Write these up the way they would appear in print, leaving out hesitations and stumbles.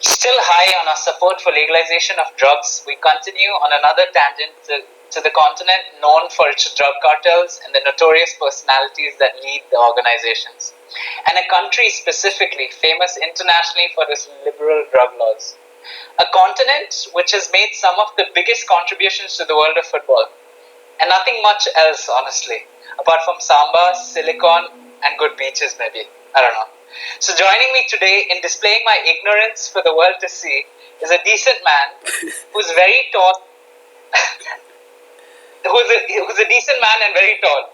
Still high on our support for legalization of drugs, we continue on another tangent to the continent known for its drug cartels and the notorious personalities that lead the organizations, and a country specifically famous internationally for its liberal drug laws. A continent which has made some of the biggest contributions to the world of football, and nothing much else, honestly, apart from samba, silicon, and good beaches, maybe. I don't know. So, joining me today in displaying my ignorance for the world to see is a decent man who's very tall, who's a decent man and very tall.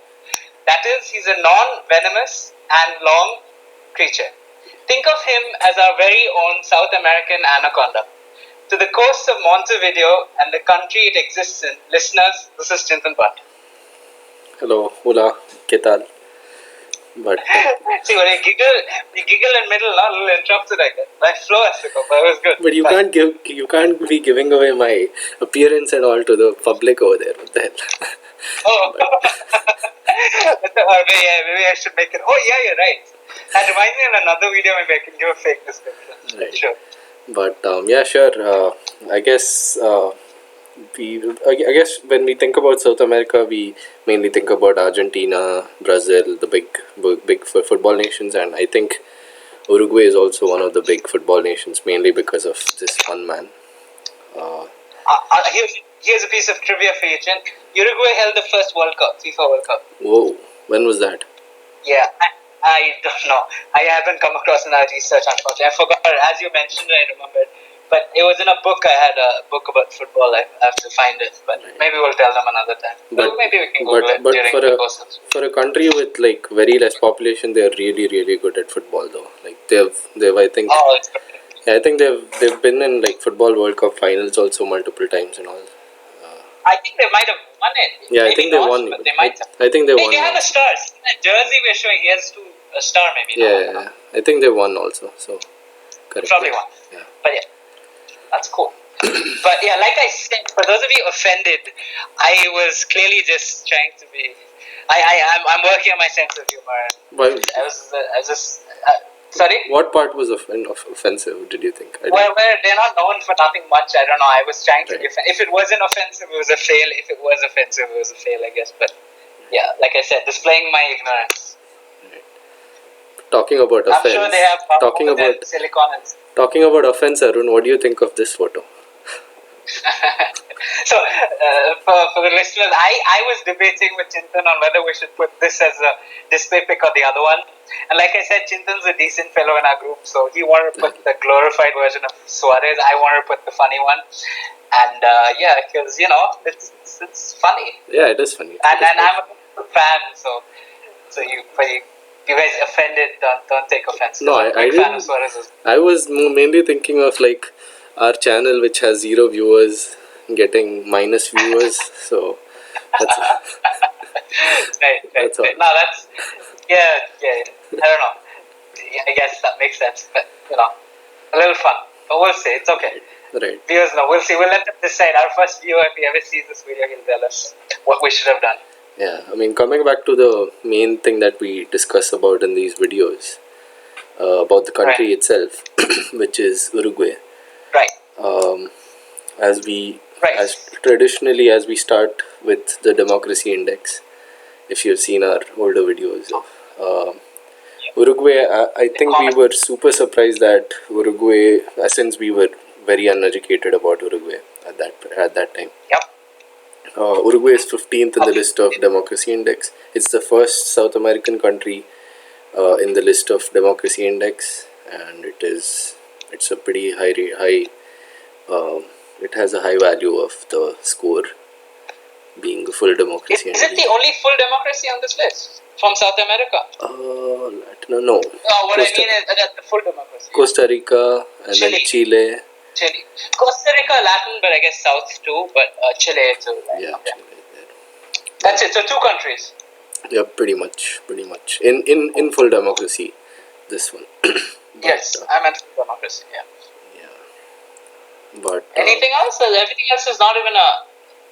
That is, he's a non venomous and long creature. Think of him as our very own South American anaconda. To the coast of Montevideo and the country it exists in, listeners, this is Chintan Bhatt. Hello, hola, ¿qué tal? But see, when you giggle in middle, a little interrupted I get. My flow has to go, but it was good. But you can't be giving away my appearance and all to the public over there. What the hell? Oh, maybe I should make it. Oh, yeah, you're right. And remind me of another video. Maybe I can give a fake description. Right. Sure. But yeah, sure. I guess I guess when we think about South America, we mainly think about Argentina, Brazil, the big football nations, and I think Uruguay is also one of the big football nations, mainly because of this one man. Here's a piece of trivia for you, Chin. Uruguay held the first World Cup, FIFA World Cup. Whoa, when was that? Yeah, I don't know. I haven't come across in our research, unfortunately. I forgot. As you mentioned, I remembered. But it was in a book. I had a book about football. I have to find it. But maybe we'll tell them another time. But maybe we can Google it during the course. For a country with like very less population, they're really good at football though. Like they've I think. Oh, it's good. Yeah, I think they've been in like football World Cup finals also multiple times and all. I think they might have won it. Yeah, maybe I think they won. But they might have. I think they won. They have a star. The jersey we're showing here is a star, maybe. Yeah, I think they won also. So correct. Probably won. Yeah. But yeah. That's cool. But yeah, like I said, for those of you offended, I was clearly just trying to be. I'm working on my sense of humor. But I was just. Sorry. What part was offensive? Did you think? Well, they're not known for nothing much. I don't know. I was trying to be. If it wasn't offensive, it was a fail. If it was offensive, it was a fail, I guess. But yeah, like I said, displaying my ignorance. Talking about offense. I'm sure they have talking about silicon and. Talking about offense, Arun, what do you think of this photo? So, for the listeners, I was debating with Chintan on whether we should put this as a display pic or the other one. And like I said, Chintan's a decent fellow in our group, so he wanted to put the glorified version of Suarez. I wanted to put the funny one. And yeah, because, it's funny. Yeah, it is funny. And I'm a fan, so you guys offended, don't take offense. No, I didn't. I was mainly thinking of like our channel, which has 0 viewers, getting minus viewers. So that's right. No, that's yeah. I don't know. Yeah, I guess that makes sense, but a little fun. But we'll see. It's okay. Right. Viewers, no, we'll see. We'll let them decide. Our first viewer, if he ever sees this video, he'll tell us what we should have done. Yeah, I mean, coming back to the main thing that we discuss about in these videos, about the country itself, which is Uruguay. Right. As traditionally, as we start with the democracy index, if you've seen our older videos of Uruguay, I think we were super surprised that Uruguay, since we were very uneducated about Uruguay at that time. Yep. Uruguay is 15th in the list of democracy index. It's the first South American country in the list of democracy index, and it's a pretty high. It has a high value of the score being a full democracy. Is it the only full democracy on this list from South America? No. What I mean is that the full democracy. Costa Rica and then Chile. Costa Rica, Latin, but I guess South too, but Chile too. Right? Yeah, okay. Chile is there. That's it. So 2 countries. Yeah, pretty much. In full democracy, this one. Yes, I meant full democracy. Yeah. But anything else? Everything else is not even a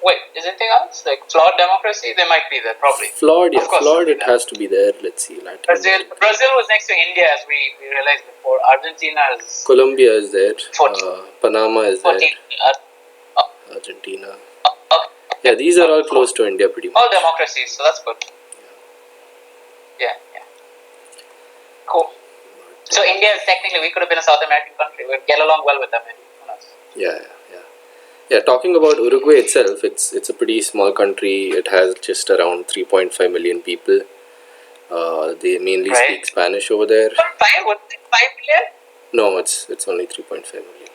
Wait, is anything else? Like flawed democracy? They might be there, probably. Flawed, yeah, Of course flawed. they'll It be there. has to be there. Let's see, Latin Brazil America. Brazil was next to India, as we realized before. Argentina is Colombia is there. 14. Panama is 14. there. Argentina. Yeah, these are all close to India, pretty much. All democracies, so that's good. Yeah. Cool. So India is technically, we could have been a South American country. We'd get along well with them. Maybe. Who knows? Yeah. Talking about Uruguay itself, it's a pretty small country. It has just around 3.5 million people. They mainly speak Spanish over there. 5 million? No, it's only 3.5 million.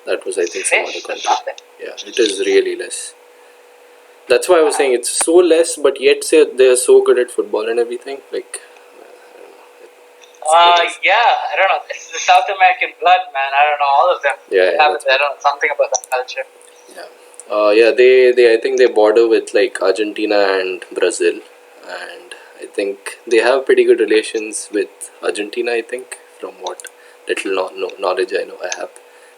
That was, I think, some other country. Yeah, it is really less. That's why I was saying it's so less, but yet they're so good at football and everything. Like, I don't know. It's the South American blood, man. I don't know, all of them. Yeah, I don't know, something about that culture. Yeah. They I think they border with like Argentina and Brazil, and I think they have pretty good relations with Argentina. I think, from what little knowledge I have.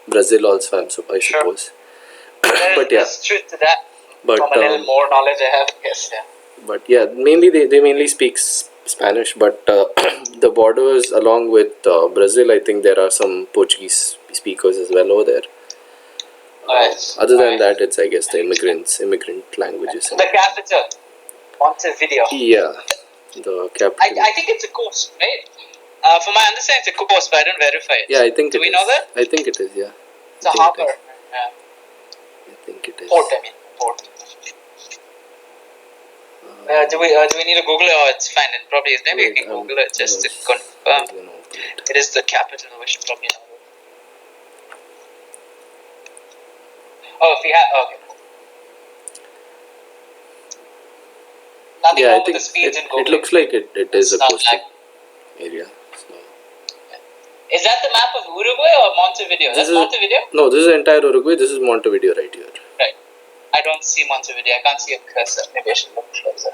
Brazil also, I suppose. But yeah, there's truth to that. But from a little more knowledge I have, yes, yeah. But yeah, mainly they mainly speak Spanish, but the borders along with Brazil, I think there are some Portuguese speakers as well over there. Other than that, it's, I guess, the immigrant languages. The capital, Montevideo. Yeah, the capital. I think it's a coast, right? From my understanding, it's a coast, but I didn't verify it. Yeah, I think Do we know that? I think it is, yeah. It's a harbor. Yeah. I think it is. Port. Do we need to Google it, or it's fine? It probably is. Maybe you can Google it just to confirm. It is the capital. We should probably know. Oh, if we have, okay. Nothing I wrong think with the speeds in Google. it looks like it is a coastal area. So. Is that the map of Uruguay or Montevideo? That's Montevideo? No, this is entire Uruguay. This is Montevideo right here. Right. I don't see Montevideo. I can't see a cursor. Maybe I should look closer.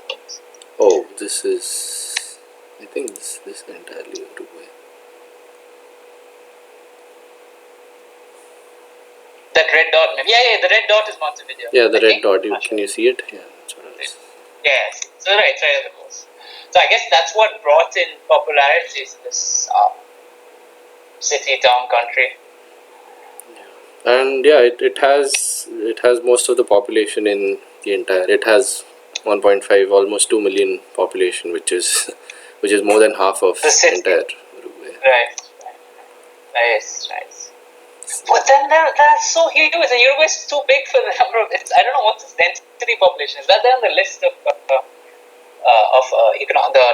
Oh, this is... I think this is entirely Uruguay. That red dot, maybe. Yeah, the red dot is Montevideo. Yeah, the red dot. Can you see it? Yeah, that's what I was... Yes. So right, it's right at the coast. So I guess that's what brought in popularity to this city, town, country. And yeah, it has most of the population in the entire. It has 1.5, almost 2 million population, which is more than half of the entire Uruguay. Right. But then they're so huge, and Uruguay is too big for the number of. I don't know what's its density population. Is that there on the list of the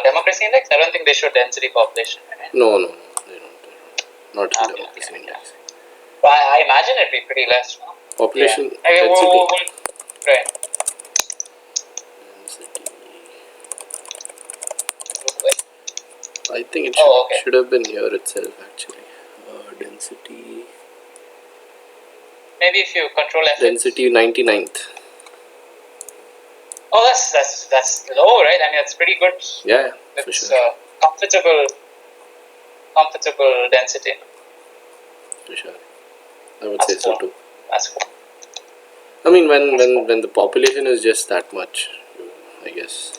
democracy index? I don't think they show density population. Right? No, they don't. Not in the democracy index. But I imagine it'd be pretty less. No? Population density. Right. I think it should have been here itself, actually. Density. Maybe if you control F. Density 99th. Oh, that's low, right? I mean, that's pretty good. Yeah, for sure. Comfortable density. For sure. I would say so too. That's cool. I mean, when the population is just that much, I guess.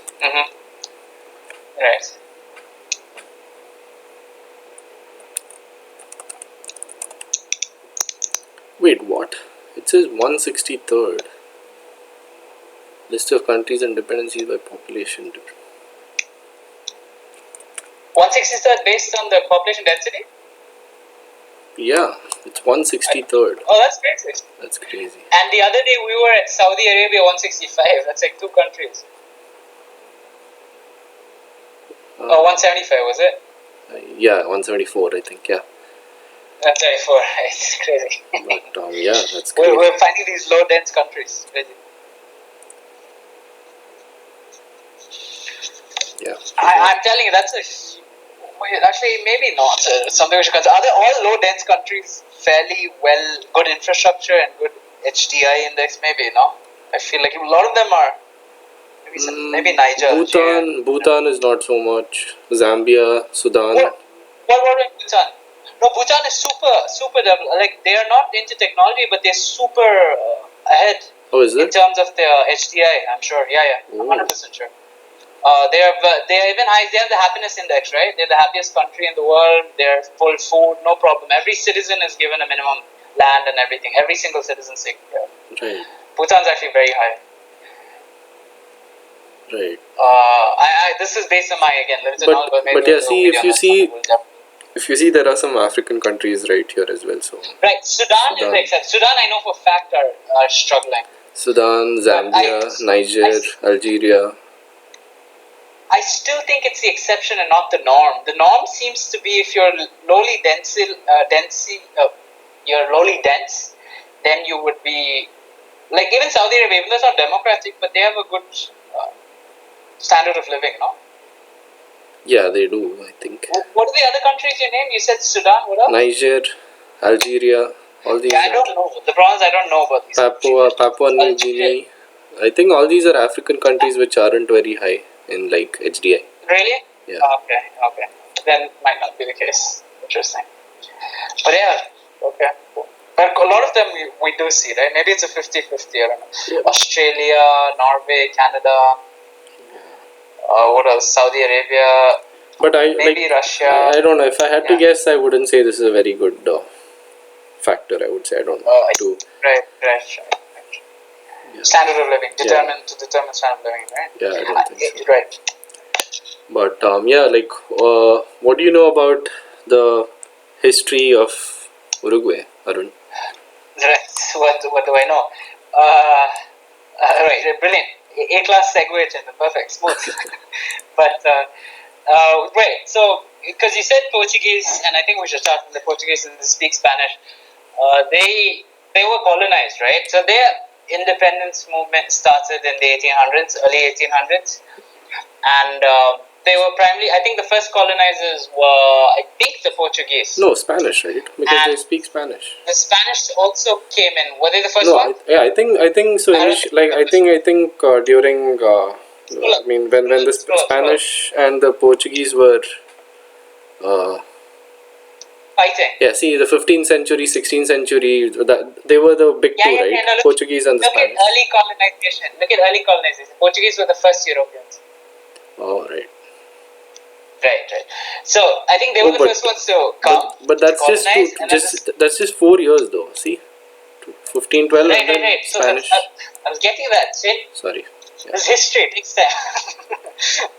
Right. Wait, what? It says 163rd. List of countries and dependencies by population. 163rd based on the population density? Yeah, it's 163rd. Oh, that's crazy. That's crazy. And the other day we were at Saudi Arabia 165. That's like 2 countries. 175 was it? Yeah, 174 I think, yeah. 174, it's crazy. But yeah, that's crazy. We're finding these low dense countries. Crazy. Yeah. I'm telling you, that's actually maybe not something we should consider. Are they all low dense countries fairly good infrastructure and good HDI index? Maybe, no? I feel like a lot of them are. Maybe Niger. Bhutan is not so much. Zambia, Sudan. What about Bhutan? No, Bhutan is super developed. Like, they are not into technology, but they're super ahead. Oh, is in it? terms of their HDI. I'm sure. Yeah, I'm Oh. 100% sure. They are even high. They have the happiness index, right? They're the happiest country in the world. They're full food, no problem. Every citizen is given a minimum land and everything. Every single citizen is taken care of. Right. Bhutan's actually very high. Right. This is based on my limited But- knowledge, but maybe but yeah, we'll do a see, video if on you that see- someday. We'll definitely- If you see, there are some African countries right here as well. So Right, Sudan is the exception. Sudan, I know for a fact, are struggling. Sudan, Zambia, Niger, Algeria. I still think it's the exception and not the norm. The norm seems to be if you're lowly you're lowly dense, then you would be like even Saudi Arabia, even though it's not democratic, but they have a good standard of living, no? Yeah, they do, I think. What are the other countries you named? You said Sudan, what else? Niger, Algeria, all these. Yeah, I don't know. The problem is I don't know about these Papua New Algeria. Guinea. I think all these are African countries which aren't very high in like HDI. Really? Yeah. Okay. Then might not be the case. Interesting. But yeah, okay. Cool. But a lot of them we do see, right? Maybe it's a 50-50, I don't know. Yeah. Australia, Norway, Canada, what else? Saudi Arabia, But maybe Russia. I don't know. If I had to Yeah. guess, I wouldn't say this is a very good factor. I would say I don't know. Right. Yeah. Standard of living, Yeah. to determine standard of living, right? Yeah, I don't think so. Right. But what do you know about the history of Uruguay, Arun? Right. What do I know? Right, brilliant. A-class segue, Chintan. Perfect, smooth. But right, so because you said Portuguese, and I think we should start with the Portuguese and speak Spanish. They were colonized, right? So their independence movement started in the 1800s, early 1800s, and they were primarily. I think the first colonizers were, I think, the Portuguese. No, Spanish, right? Because they And speak Spanish. the Spanish also came in. Were they the first No, one? I think so. I think during I mean when the Spanish and the Portuguese were Fighting. yeah, see the 15th century, 16th century, that they were the big two, right? No, Portuguese and the look Spanish. at early colonization. Portuguese were the first Europeans. Oh, right. Right. So I think they were the first ones to come. But that's to just colonize, that's just 4 years though. See, 15, 12, and then Right. So Spanish. I was getting that. See, Sorry. Yeah. this history takes time.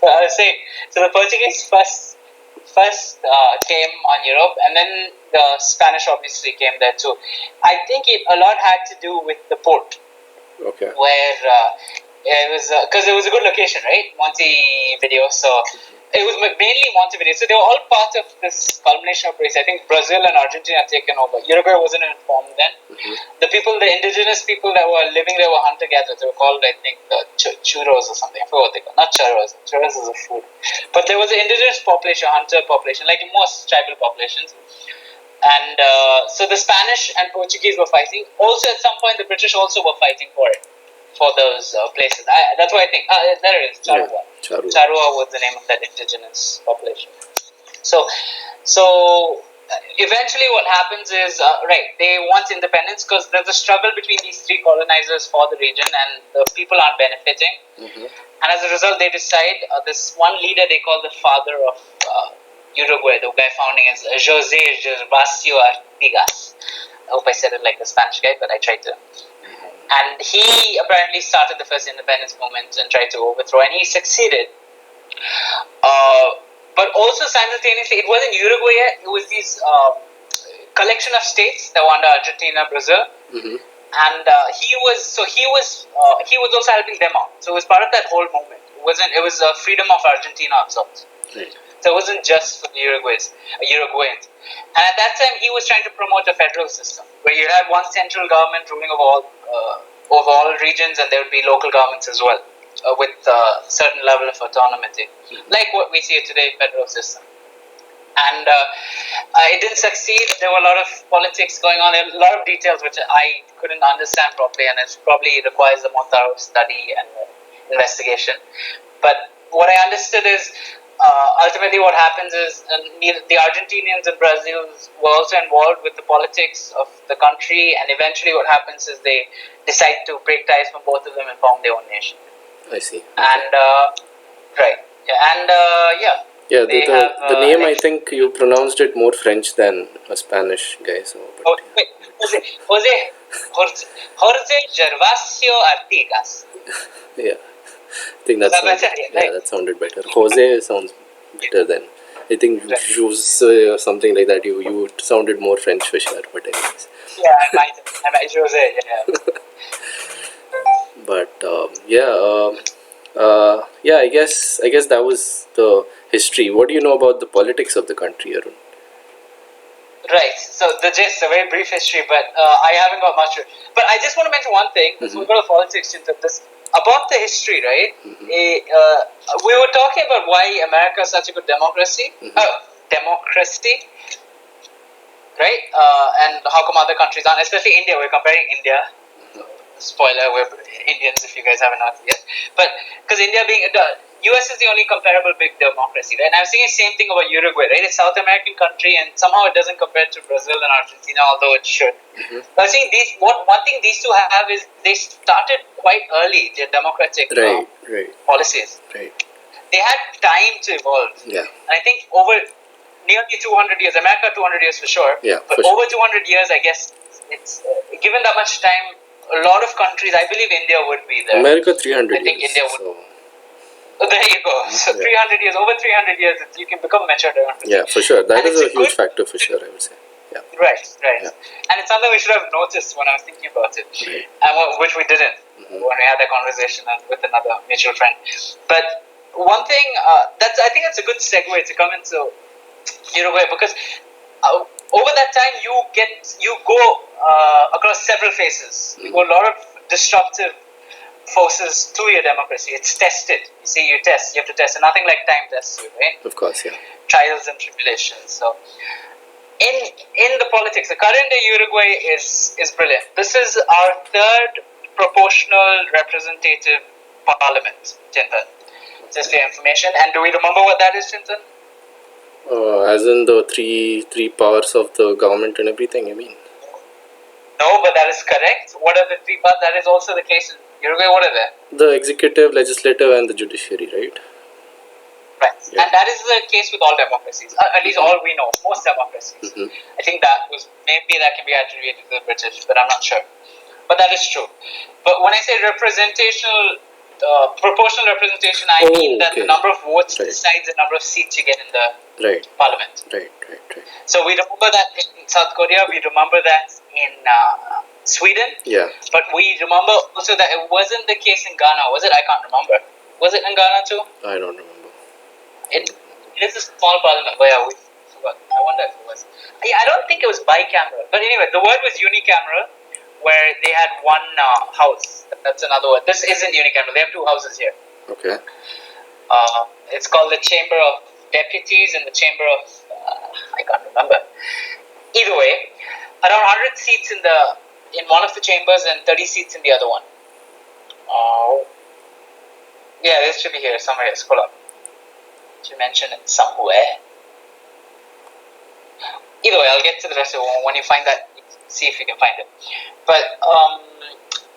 But I was saying, so the Portuguese first came on Europe, and then the Spanish obviously came there too. I think a lot had to do with the port. Okay. Where it was because it was a good location, right? Montevideo. So it was mainly Montevideo. So they were all part of this culmination of race. I think Brazil and Argentina had taken over. Uruguay wasn't informed then. Mm-hmm. The indigenous people that were living there were hunter-gatherers. They were called, I think, churros or something. I forgot what they called. Not churros. Churros is a food. But there was an indigenous population, hunter population, like most tribal populations. And so the Spanish and Portuguese were fighting. Also, at some point, the British also were fighting for it, for those places. That's what I think. There it is, Charrua. Yeah, Charrua was the name of that indigenous population. So eventually what happens is, they want independence because there's a struggle between these three colonizers for the region and the people aren't benefiting. Mm-hmm. And as a result, they decide, this one leader they call the father of Uruguay, the guy founding is José Gervasio Artigas. I hope I said it like the Spanish guy, but I tried to. And he apparently started the first independence movement and tried to overthrow, and he succeeded. But also simultaneously, it wasn't Uruguay yet, it was these collection of states that were under Argentina, Brazil. Mm-hmm. And he was also helping them out. So it was part of that whole movement. It was freedom of Argentina of sorts. Right. So it wasn't just for the Uruguayans. And at that time, he was trying to promote a federal system where you had one central government ruling over all regions, and there would be local governments as well with a certain level of autonomy, like what we see today, federal system. And it didn't succeed. There were a lot of politics going on, a lot of details which I couldn't understand properly, and it probably requires a more thorough study and investigation. But what I understood is ultimately what happens is the Argentinians and Brazils were also involved with the politics of the country, and eventually what happens is they decide to break ties from both of them and form their own nation. I see. Okay. And right, yeah, and yeah. Yeah, They the name, I think you pronounced it more French than a Spanish guy. So, but wait, Jorge Gervasio Artigas. yeah, I think that sounded, Right? that sounded better. Jose sounds better than, I think Jose or something like that. You sounded more French for sure. But anyways, Yeah, I might Jose. Yeah. but yeah, I guess that was the history. What do you know about the politics of the country, Arun? Right. So the gist, a very brief history, but I haven't got much. But I just want to mention one thing. So we go to politics into this about the history, right? We were talking about why America is such a good democracy. Democracy, right? And how come other countries aren't? Especially India. We're comparing India. Spoiler: we're Indians. If you guys haven't noticed yet, but because India being the US is the only comparable big democracy, right? And I'm saying the same thing about Uruguay, right? It's a South American country, and somehow it doesn't compare to Brazil and Argentina, although it should. But I think one thing these two have is they started quite early their democratic policies. Right. They had time to evolve. Yeah. And I think over nearly 200 years, America 200 years for sure. Yeah. But over 200 years, I guess it's given that much time. A lot of countries, I believe India would be there. America 300 I think years. India would. So. Oh, there you go. So 300 years, over 300 years, you can become mature democracy. Yeah, for sure. That is a huge factor for sure, I would say. Yeah. Right. Yeah. And it's something we should have noticed when I was thinking about it, and which we didn't when we had that conversation with another mutual friend. But one thing I think that's a good segue to come into Uruguay, because over that time you go across several phases. You go a lot of disruptive forces to your democracy. It's tested. You test. You have to test, and nothing like time tests you, right? Of course, yeah. Trials and tribulations. So, in the politics, the current day Uruguay is brilliant. This is our third proportional representative parliament, Chintan. Just for your information. And do we remember what that is, Chintan? As in the three powers of the government and everything, I mean? No, but that is correct. What are the three parts? That is also the case in Uruguay. What are they? The executive, legislative, and the judiciary, right? Right. Yeah. And that is the case with all democracies, at least all we know, most democracies. I think maybe that can be attributed to the British, but I'm not sure. But that is true. But when I say proportional representation, I mean that the number of votes decides the number of seats you get in the parliament. Right. So we remember that in South Korea, we remember that in Sweden. Yeah. But we remember also that it wasn't the case in Ghana, was it? I can't remember. Was it in Ghana too? I don't remember. It is a small parliament. Oh, yeah, we forgot. I wonder if it was. I don't think it was bicameral. But anyway, the word was unicameral, where they had one house. That's another word. This isn't unicameral. They have two houses here. Okay. It's called the Chamber of Deputies and the Chamber of... I can't remember. Either way, around 100 seats in one of the chambers and 30 seats in the other one. Yeah, this should be here somewhere. Scroll up. To mention it somewhere. Either way, I'll get to the rest of it when you find that. See if you can find it. But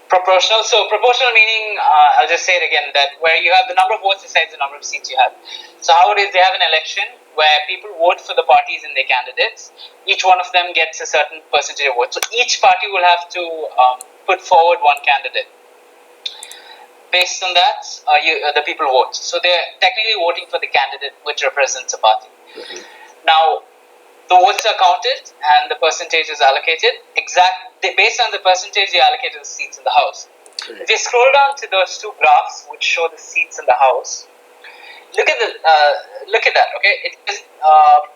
proportional. So proportional meaning, I'll just say it again, that where you have the number of votes decides the number of seats you have. So how it is, they have an election where people vote for the parties and their candidates. Each one of them gets a certain percentage of votes. So each party will have to put forward one candidate. Based on that, the people vote. So they're technically voting for the candidate which represents a party. Now, the votes are counted and the percentage is allocated. Based on the percentage, you allocate the seats in the House. If you scroll down to those two graphs which show the seats in the House, look at that. Okay, it is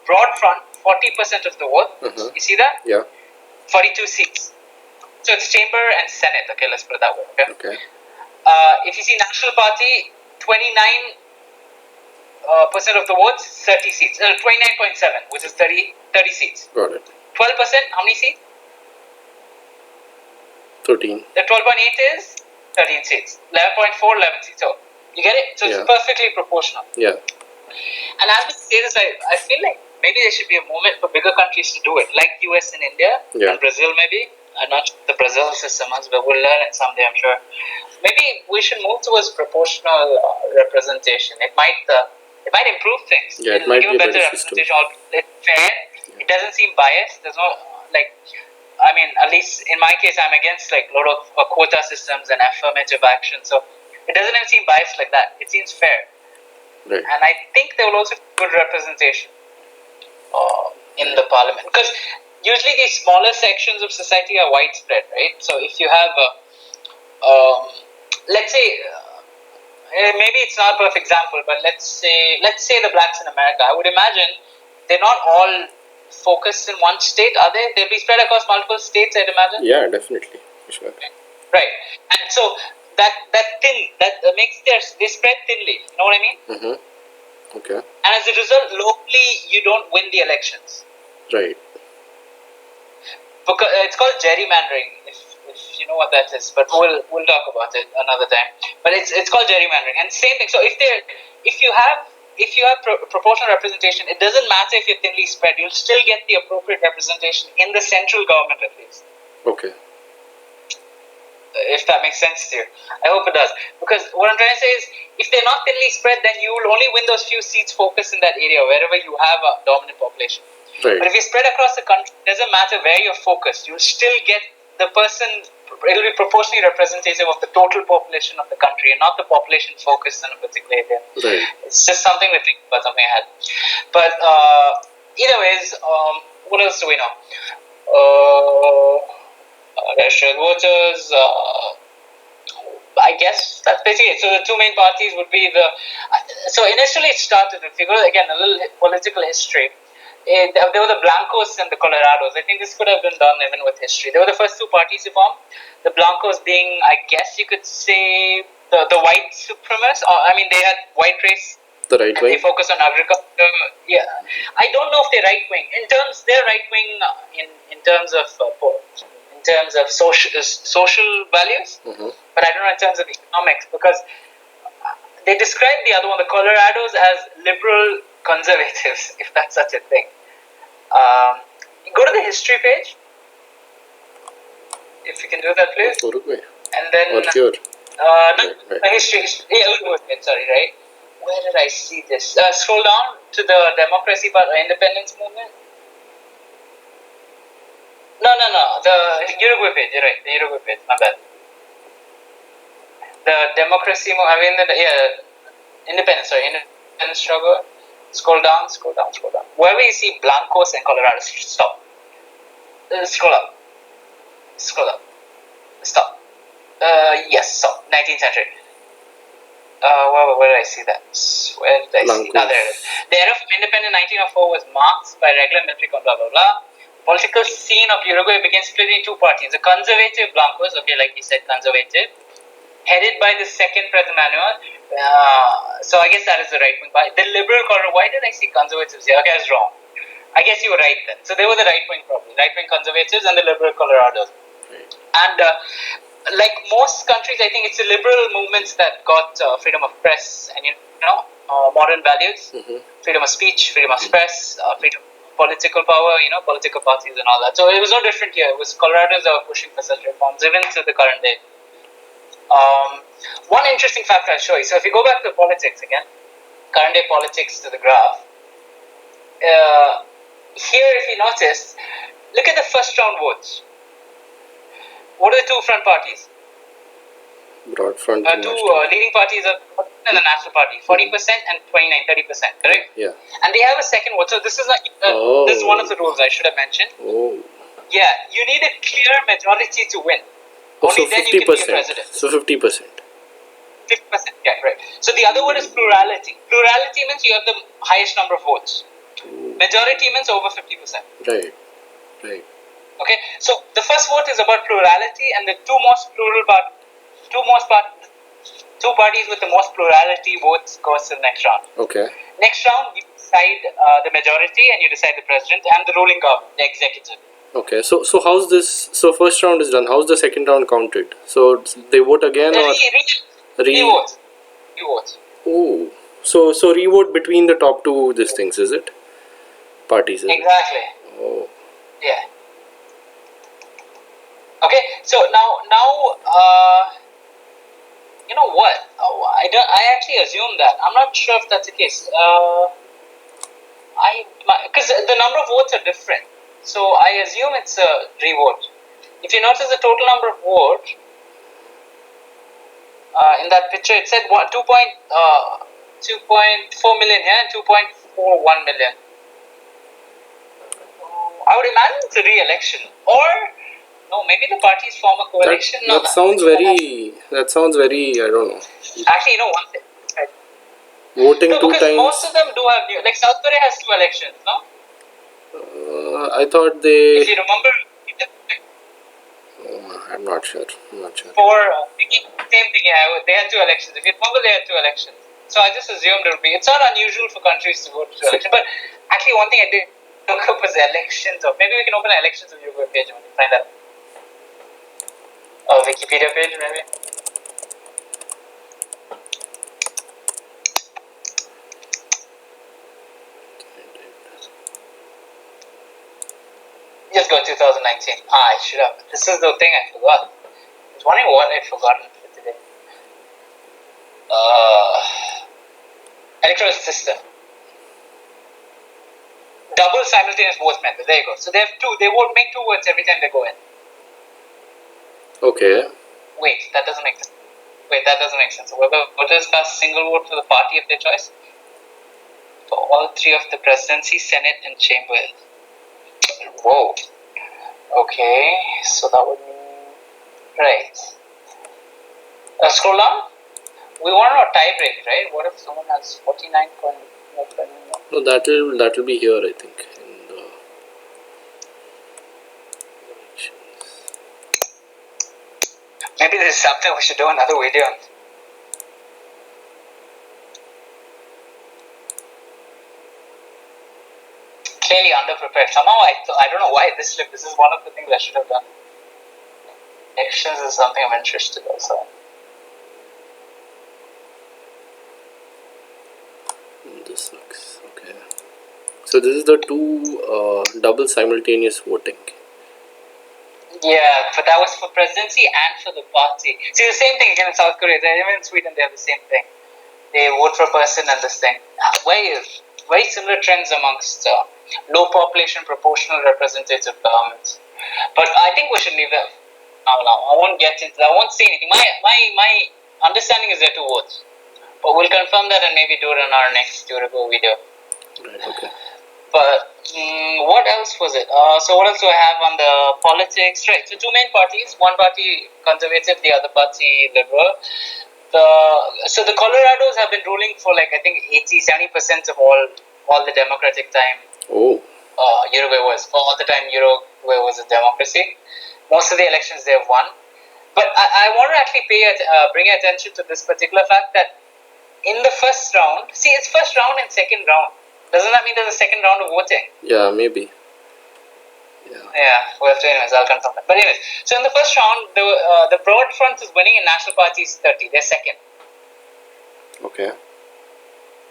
broad front, 40% of the vote. You see that? Yeah. 42 seats. So it's chamber and Senate. Okay, let's put it that way. Okay. If you see National Party, 29% of the votes, 30 seats. 29.7, which is 30 seats. Got it. 12%, how many seats? 13. The 12.8 is 13 seats. 11.4, 11 seats. So, you get it? So it's perfectly proportional. Yeah. And as we say this, I feel like maybe there should be a movement for bigger countries to do it, like US and India and Brazil maybe. I'm not sure the Brazil system is, but we'll learn it someday, I'm sure. Maybe we should move towards proportional representation. It might improve things. Yeah, it It'll might give be a better better system. representation. It's fair. Yeah. It doesn't seem biased. There's no like. I mean, at least in my case, I'm against like a lot of quota systems and affirmative action. So it doesn't even seem biased like that. It seems fair. Right. And I think there will also be good representation in the parliament, because usually these smaller sections of society are widespread, right? So if you have, let's say, maybe it's not a perfect example, but let's say the blacks in America. I would imagine they're not all focused in one state, are they? They'll be spread across multiple states, I'd imagine. Yeah, definitely, for sure. Right, and so that makes they spread thinly. You know what I mean? Mm-hmm. Okay. And as a result, locally you don't win the elections. Right. Because it's called gerrymandering, if you know what that is. But we'll talk about it another time. But it's called gerrymandering, and same thing. So if you have proportional representation, it doesn't matter if you're thinly spread. You'll still get the appropriate representation in the central government at least. Okay. If that makes sense to you. I hope it does. Because what I'm trying to say is, if they're not thinly spread, then you will only win those few seats focused in that area, wherever you have a dominant population. Right. But if you're spread across the country, it doesn't matter where you're focused. You'll still get the person, it'll be proportionally representative of the total population of the country and not the population focused in a particular area. Right. It's just something to think about, something I had. But either ways, what else do we know? Registered voters. I guess that's basically it. So the two main parties would be so initially it started, if you go again a little political history, there were the Blancos and the Colorados. I think this could have been done even with history. They were the first two parties to form. The Blancos being, I guess you could say, the white supremacists. I mean, they had white race. The right wing. They focus on agriculture. Yeah, I don't know if they're right wing. They're right wing in terms of social values. Mm-hmm. But I don't know in terms of economics, because they describe the other one, the Colorados, as liberal conservatives, if that's such a thing. Go to the history page, if you can do that, please. Uruguay. And then or here. right. History. Yeah, Uruguay. Sorry, right. Where did I see this? Scroll down to the democracy part, independence movement. No. The Uruguay page. You're right. The Uruguay page. My bad. The democracy movement. I mean, independence. Sorry, independence struggle. Scroll down. Wherever you see Blancos and Colorado, stop. Scroll up. Stop. Yes, stop. 19th century. Where did I see that? Where did I see that? There it is. The era of independence 1904 was marked by regular military control, blah, blah, blah. Political scene of Uruguay began splitting two parties. The conservative Blancos, okay, like you said, conservative, headed by the second President Manuel. So I guess that is the right-wing party. The liberal Colorado, why did I see conservatives here? Okay, I was wrong. I guess you were right then. So they were the right-wing probably. Right-wing conservatives and the liberal Colorados. And like most countries, I think it's the liberal movements that got freedom of press and modern values, freedom of speech, freedom of press, freedom of political power, political parties and all that. So it was no different here. It was Colorados that were pushing for such reforms, even to the current day. One interesting fact I'll show you. So if you go back to politics again, current day politics to the graph. Here, if you notice, look at the first round votes. What are the two front parties? Broad front. Two leading parties are and the National Party, 40% and 30%, correct? Yeah. And they have a second vote. So this is this is one of the rules I should have mentioned. Oh. Yeah, you need a clear majority to win. Only so then 50%. you can be a president. So 50%. 50%, yeah, right. So the other word is plurality. Plurality means you have the highest number of votes. Majority means over 50%. Right. Okay, so the first vote is about plurality, and the two parties with the most plurality votes goes to the next round. Okay. Next round, you decide the majority, and you decide the president and the ruling government, the executive. Okay, so how's this? So first round is done. How's the second round counted? So they vote again or Re votes. Oh, So revote between the top two these things, is it? Parties, is it? Exactly. Oh. Yeah. Okay. So you know what? Oh, I actually assume that. I'm not sure if that's the case. Because the number of votes are different, so I assume it's a revote. If you notice the total number of votes in that picture, it said 2.4 million here and 2.41 million. I would imagine it's a re-election, or no, maybe the parties form a coalition. That sounds very. That sounds very. I don't know. Actually, one thing. Voting No, two because times. most of them do have new. Like South Korea has 2 elections, no? I thought they. If you remember, I'm not sure. I'm not sure. for same thing. Yeah, they had 2 elections. If you remember, they had 2 elections. So I just assumed it would be. It's not unusual for countries to go to 2 elections. But actually, one thing I did look up was elections. Or maybe we can open an elections of Uruguay page and we can find that. Wikipedia page, maybe. Just go 2019. I should have. This is the thing I forgot. I was wondering what I'd forgotten for today. Electoral system. Double simultaneous vote method. There you go. So they have two. They would make 2 votes every time they go in. Okay. Wait, that doesn't make sense. That doesn't make sense. Whoever voters cast single vote for the party of their choice for all 3 of the presidency, Senate, and chamber. Whoa. Okay, so that would mean right. Scroll down. We want to know tie break, right? What if someone has 49 point? No, that'll be here, I think. In the Maybe this is something we should do another video on. Clearly underprepared. Somehow I don't know why this slipped. This is one of the things I should have done. Elections is something I'm interested in also. This looks okay. So this is the two double simultaneous voting. Yeah, but that was for presidency and for the party. See, the same thing again in South Korea. Even in Sweden, they have the same thing. They vote for a person and this thing. Very similar trends amongst low population proportional representative governments. But I think we should leave that now. I won't get into that. I won't say anything. My understanding is there are 2 votes. But we'll confirm that and maybe do it in our next Uruguay video. Right, okay. But what else was it? So what else do I have on the politics? Right. So 2 main parties. One party conservative, the other party liberal. So the Colorados have been ruling for like I think 80-70% of all the democratic time. Oh. Uruguay was for all the time Uruguay was a democracy. Most of the elections they have won. But I want to actually bring attention to this particular fact that in the first round, see it's first round and second round. Doesn't that mean there's a second round of voting? Yeah, maybe. Yeah, we have to anyways. I'll confirm that. But anyways, so in the first round, the Broad Front is winning and National Party is 30. They're second. Okay.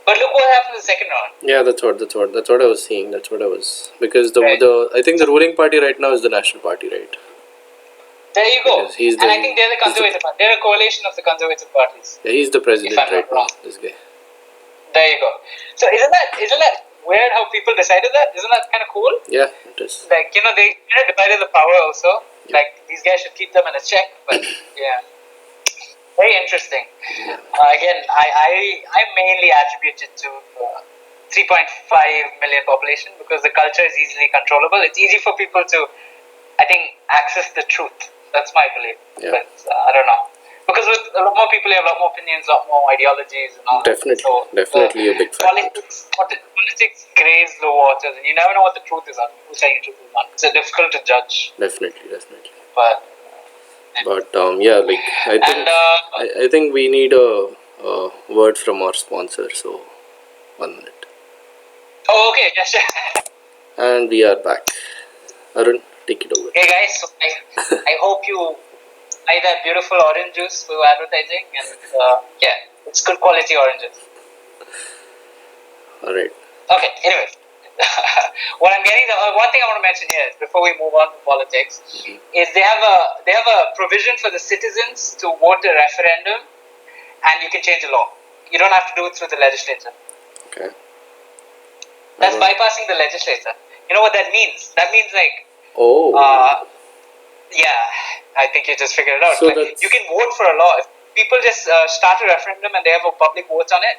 But look what happened in the second round. Yeah, that's what I was seeing. That's what I was because the Right. I think the ruling party right now is the National Party, right? There you go. Because And I think they're the conservative party. They're a coalition of the conservative parties. Yeah, he's the president If I'm right not wrong. now. This guy. There you go. So isn't that weird how people decided that? Isn't that kind of cool? Yeah, it is. Like they divided the power also. Yeah. Like these guys should keep them in a check. But yeah, very interesting. Yeah. Again, I mainly attribute it to 3.5 million population because the culture is easily controllable. It's easy for people to, I think, access the truth. That's my belief. Yeah. But I don't know. Because with a lot more people, you have a lot more opinions, a lot more ideologies, and all Definitely, that. So, definitely a big factor. Politics graze the waters, and you never know what the truth is on. Who's saying the truth is not. It's difficult to judge. Definitely. But Yeah, like I think and I think we need a word from our sponsor. So 1 minute, oh, okay, yeah, sure. and we are back. Arun, take it over. Hey guys, so I hope you buy that beautiful orange juice we were advertising, and yeah, it's good quality oranges. All right. Okay, anyway. What I'm getting, one thing I want to mention here is before we move on to politics, is they have a provision for the citizens to vote a referendum, and you can change the law. You don't have to do it through the legislature. Okay. That's bypassing the legislature. You know what that means? That means like, Oh. yeah, I think you just figured it out. So like, you can vote for a law. If people just start a referendum and they have a public vote on it,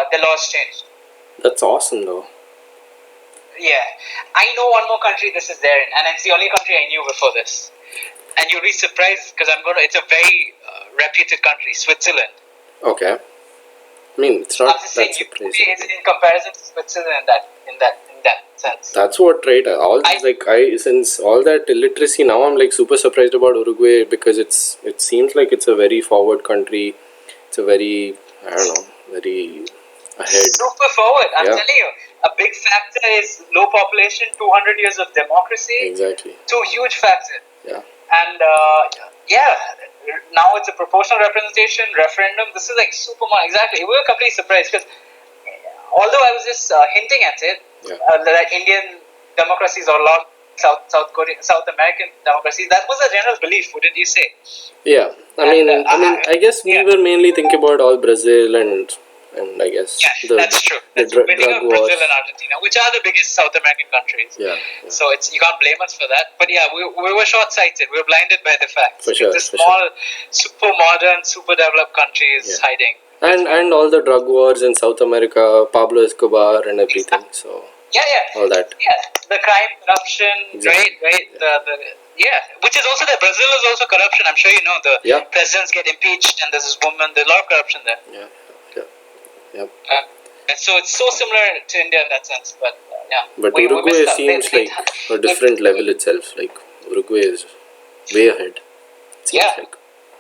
the law is changed. That's awesome, though. Yeah, I know one more country this is there in, and it's the only country I knew before this. And you'll be surprised because it's a very reputed country, Switzerland. Okay. I mean, it's not I'm just saying, that UK surprising. is in comparison to Switzerland in that sense. That's what, right? Since all that illiteracy, now I'm like super surprised about Uruguay because it seems like it's a very forward country. It's a very, I don't know, very ahead. Super forward. I'm telling you, a big factor is low population, 200 years of democracy. Exactly. Two huge factors. Yeah. And now it's a proportional representation referendum. This is like super exactly. We were completely surprised because although I was just hinting at it, that Indian democracies are a lot South American democracies. That was a general belief, wouldn't you say? Yeah, I guess we were mainly thinking about all Brazil and I guess that's true. The Brazil wars. and Argentina, which are the biggest South American countries. Yeah. So you can't blame us for that. But yeah, we were short-sighted. We were blinded by the facts. For sure. The small, super modern, super developed country is hiding. And all the drug wars in South America, Pablo Escobar and everything. So all that. Yeah, the crime, corruption, right. Which is also there. Brazil is also corruption. I'm sure you know the presidents get impeached, and there's this woman. There's a lot of corruption there. So it's so similar to India in that sense, but But Uruguay seems like a different level itself. Like Uruguay is way ahead. Like.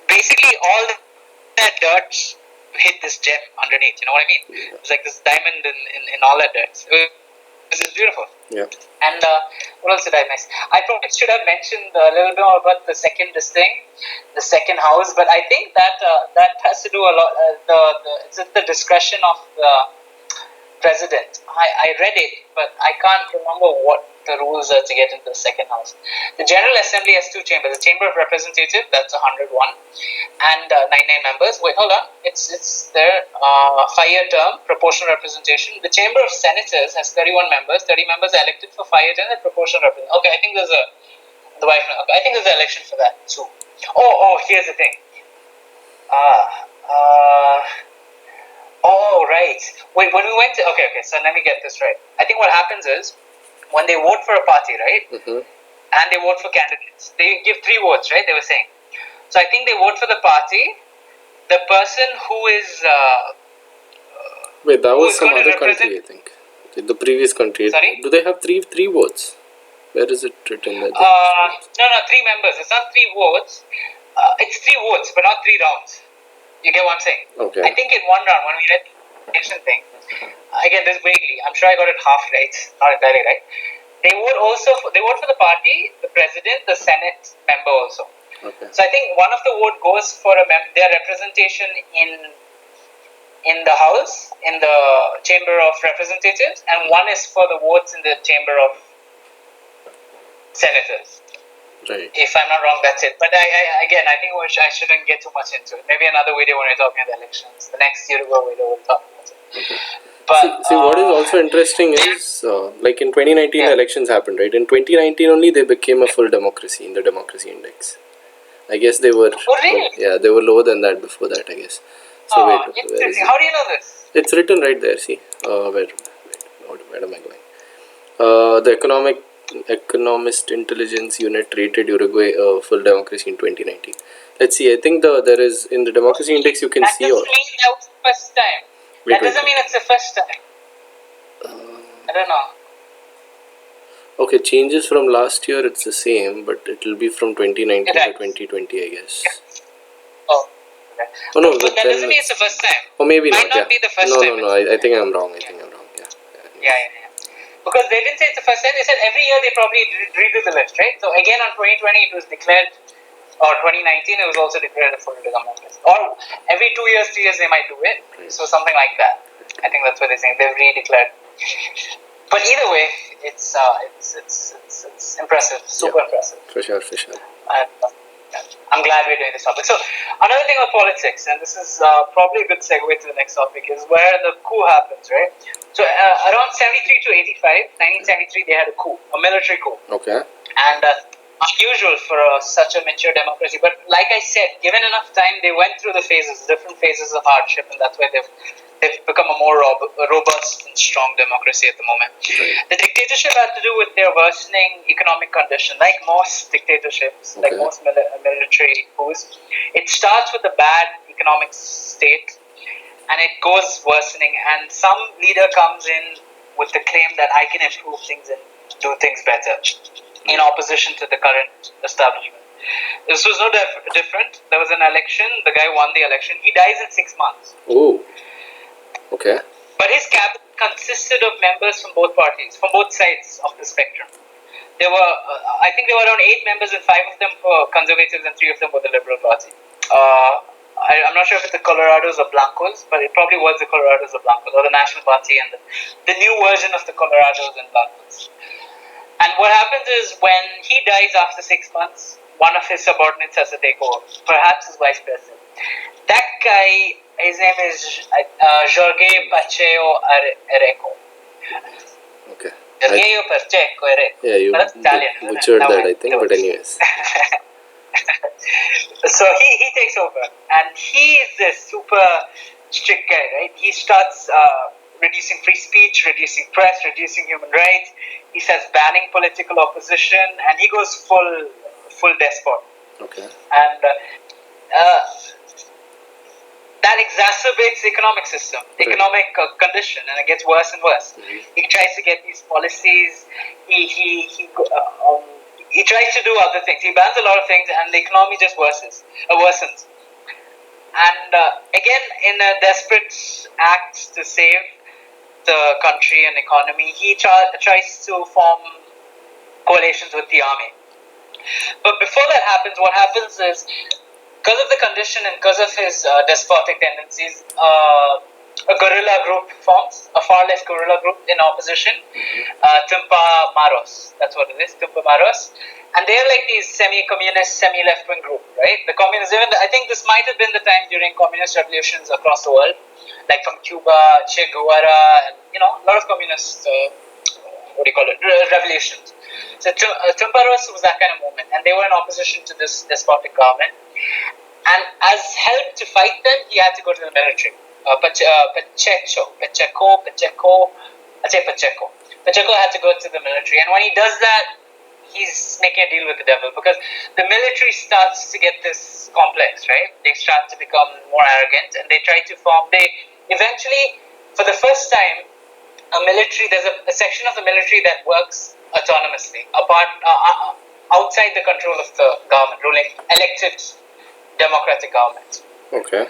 Basically all that dirt hit this gem underneath. You know what I mean? It's like this diamond in all that dirt. This is beautiful. Yeah. And what else did I miss? I probably should have mentioned a little bit more about the second house, but I think that has to do a lot. It's at the discretion of the president. I read it, but I can't remember what the rules are to get into the second house. The General Assembly has two chambers. The Chamber of Representatives, that's 101, and 99 members. Wait, hold on. It's their 5-year term, proportional representation. The Chamber of Senators has 31 members. 30 members are elected for 5 years and a proportional representation. Okay, I think there's I think there's an election for that too. Oh, here's the thing. Oh, right. Wait, when we went to... Okay, so let me get this right. I think what happens is, when they vote for a party, right? And they vote for candidates, they give 3 votes, right? They were saying. So I think they vote for the party, the person who is... Wait, that was some other country, I think. The previous country. Sorry? Do they have three votes? Where is it written? No, 3 members. It's not 3 votes. It's 3 votes, but not 3 rounds. You get what I'm saying? Okay. I think in one round, when we read the election thing, again, this vaguely, I'm sure I got it half right, not entirely right. They vote for the party, the president, the Senate member also. Okay. So I think one of the vote goes for their representation in the House, in the Chamber of Representatives, and one is for the votes in the Chamber of Senators. Right. If I'm not wrong, that's it. But I think I shouldn't get too much into it. Maybe another video when we're talking about the elections. The next Uruguay video we'll talk about it. Okay. But see, what is also interesting is, like in 2019 the elections happened, right? In 2019 only they became a full democracy in the democracy index. I guess they were... Oh, really? They were lower than that before that, I guess. So wait, where is it? How do you know this? It's written right there, see. Where am I going? The Economist Intelligence Unit rated Uruguay full democracy in 2019. Let's see, I think there is, in the democracy index you can see... That doesn't mean that was the first time. That doesn't mean it's the first time. I don't know. Okay, changes from last year, it's the same, but it will be from 2019 to 2020, I guess. Oh, okay. Oh, no, but that doesn't mean it's the first time. Or maybe Might not be the first time. No, I think I'm wrong. Yeah. Because they didn't say it's the first time. They said every year they probably redo the list, right? So again on 2020 it was declared or 2019, it was also declared a full democracy. Or every 2 years, 3 years, they might do it. Right. So something like that. I think that's what they're saying. They've re-declared. But either way, it's impressive, super impressive. For sure, for sure. And, I'm glad we're doing this topic. So another thing about politics, and this is probably a good segue to the next topic, is where the coup happens, right? So around 73 to 85, 1973, they had a coup, a military coup. Okay. And unusual for such a mature democracy. But like I said, given enough time, they went through the phases, different phases of hardship, and that's why they've become a more robust and strong democracy at the moment. Right. The dictatorship had to do with their worsening economic condition, like most dictatorships, like Okay. most military coups. It starts with a bad economic state, and it goes worsening. And some leader comes in with the claim that I can improve things and do things better, in opposition to the current establishment. This was no different. There was an election. The guy won the election. He dies in 6 months. Oh. Okay. But his cabinet consisted of members from both parties, from both sides of the spectrum. There were, I think there were around 8 members, and 5 of them were conservatives and 3 of them were the Liberal Party. I'm not sure if it's the Colorados or Blancos, but it probably was the Colorados or Blancos, or the National Party and the new version of the Colorados and Blancos. And what happens is when he dies after 6 months, one of his subordinates has to take over, perhaps his vice president. That guy, his name is Jorge Pacheco Areco. Okay. Jorge Pacheco Areco. Yeah, you That's Italian, butchered that, I think, but anyways. So he takes over, and he is this super strict guy, right? He starts reducing free speech, reducing press, reducing human rights. He starts banning political opposition, and he goes full despot. Okay. And that exacerbates the economic system, economic condition, and it gets worse and worse. Mm-hmm. He tries to get these policies. He tries to do other things. He bans a lot of things, and the economy just worsens. And again, in a desperate act to save the country and economy, he tries to form coalitions with the army. But before that happens, what happens is, because of the condition and because of his despotic tendencies, a guerrilla group forms, a far left guerrilla group in opposition, Tumpa Maros. That's what it is, Tumpa Maros. And they're like these semi-communist, semi-left-wing group, right? The communists, I think this might have been the time during communist revolutions across the world, like from Cuba, Che Guevara, and a lot of communist, revolutions. So Tumpa Maros was that kind of movement, and they were in opposition to this despotic government. And as help to fight them, he had to go to the military. Pacheco had to go to the military, and when he does that, he's making a deal with the devil, because the military starts to get this complex, right? They start to become more arrogant, and they try to form. They eventually, for the first time, there's a section of the military that works autonomously, outside the control of the government, ruling elected democratic government. Okay.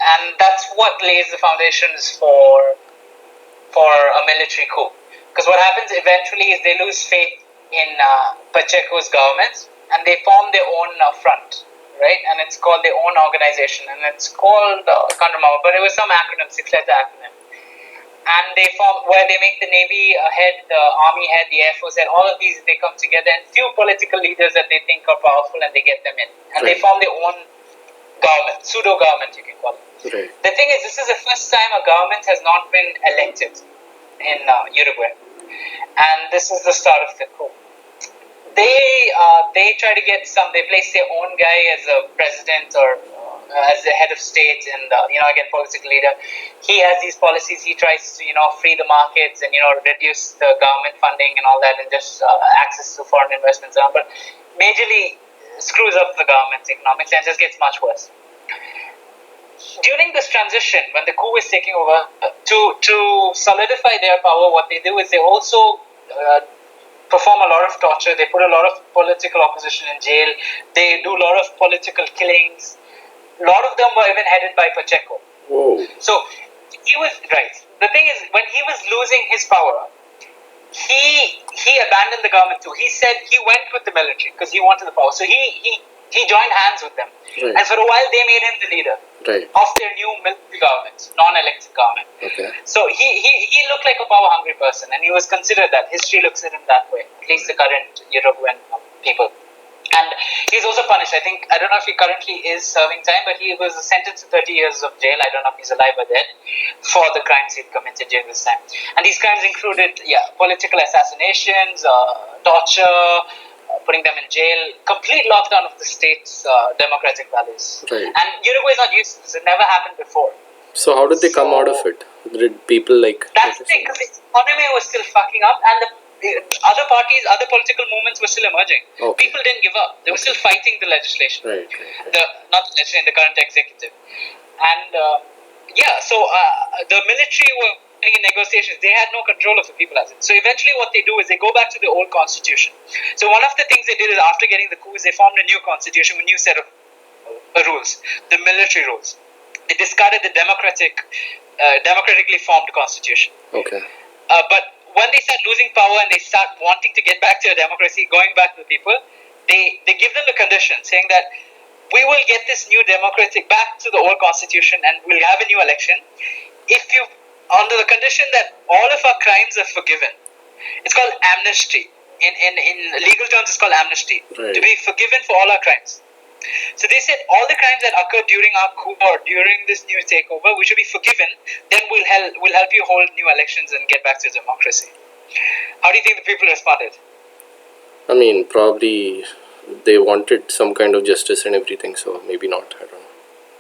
And that's what lays the foundations for a military coup. Because what happens eventually is they lose faith in Pacheco's government, and they form their own front, right? And it's called their own organization, and it's called I can't remember, but it was some acronym, 6-letter acronym. And they form where they make the Navy head, the Army head, the Air Force head. All of these, they come together, and few political leaders that they think are powerful, and they get them in, and they form their own government, pseudo government, you can call it. Right. The thing is, this is the first time a government has not been elected in Uruguay, and this is the start of the coup. They try to get they place their own guy as a president or as the head of state, and again, political leader. He has these policies. He tries to free the markets and reduce the government funding and all that, and just access to foreign investments and all. But majorly screws up the government's economics and just gets much worse. During this transition, when the coup is taking over, to solidify their power, what they do is they also perform a lot of torture. They put a lot of political opposition in jail. They do a lot of political killings. A lot of them were even headed by Pacheco. Whoa. So he was right. The thing is, when he was losing his power, he abandoned the government too. He said he went with the military because he wanted the power. So he joined hands with them, Right. and for a while they made him the leader Right. of their new military government, non-elected government. Okay. So he looked like a power-hungry person, and he was considered that. History looks at him that way, at least the current Uruguayan people. And he's also punished. I don't know if he currently is serving time, but he was sentenced to 30 years of jail. I don't know if he's alive or dead for the crimes he'd committed during this time. And these crimes included, political assassinations, torture, putting them in jail, complete lockdown of the state's democratic values. Right. And Uruguay is not used to this. It never happened before. So how did they come out of it? Did people like... That's the thing, because the economy was still fucking up, and the other parties, other political movements were still emerging. Okay. People didn't give up. They were still fighting the legislation. Right. Not the legislation, the current executive. And so the military were in negotiations. They had no control of the people as it. So eventually what they do is they go back to the old constitution. So one of the things they did is after getting the coup is they formed a new constitution, a new set of rules, the military rules. They discarded the democratically formed constitution. Okay. But when they start losing power and they start wanting to get back to a democracy, going back to the people, they give them the condition saying that we will get this new democratic back to the old constitution and we'll have a new election if you, under the condition that all of our crimes are forgiven. It's called amnesty. In legal terms, it's called amnesty. Right. To be forgiven for all our crimes. So they said all the crimes that occurred during our coup or during this new takeover, we should be forgiven. Then we'll help you hold new elections and get back to democracy. How do you think the people responded? I mean, probably they wanted some kind of justice and everything, so maybe not. I don't know.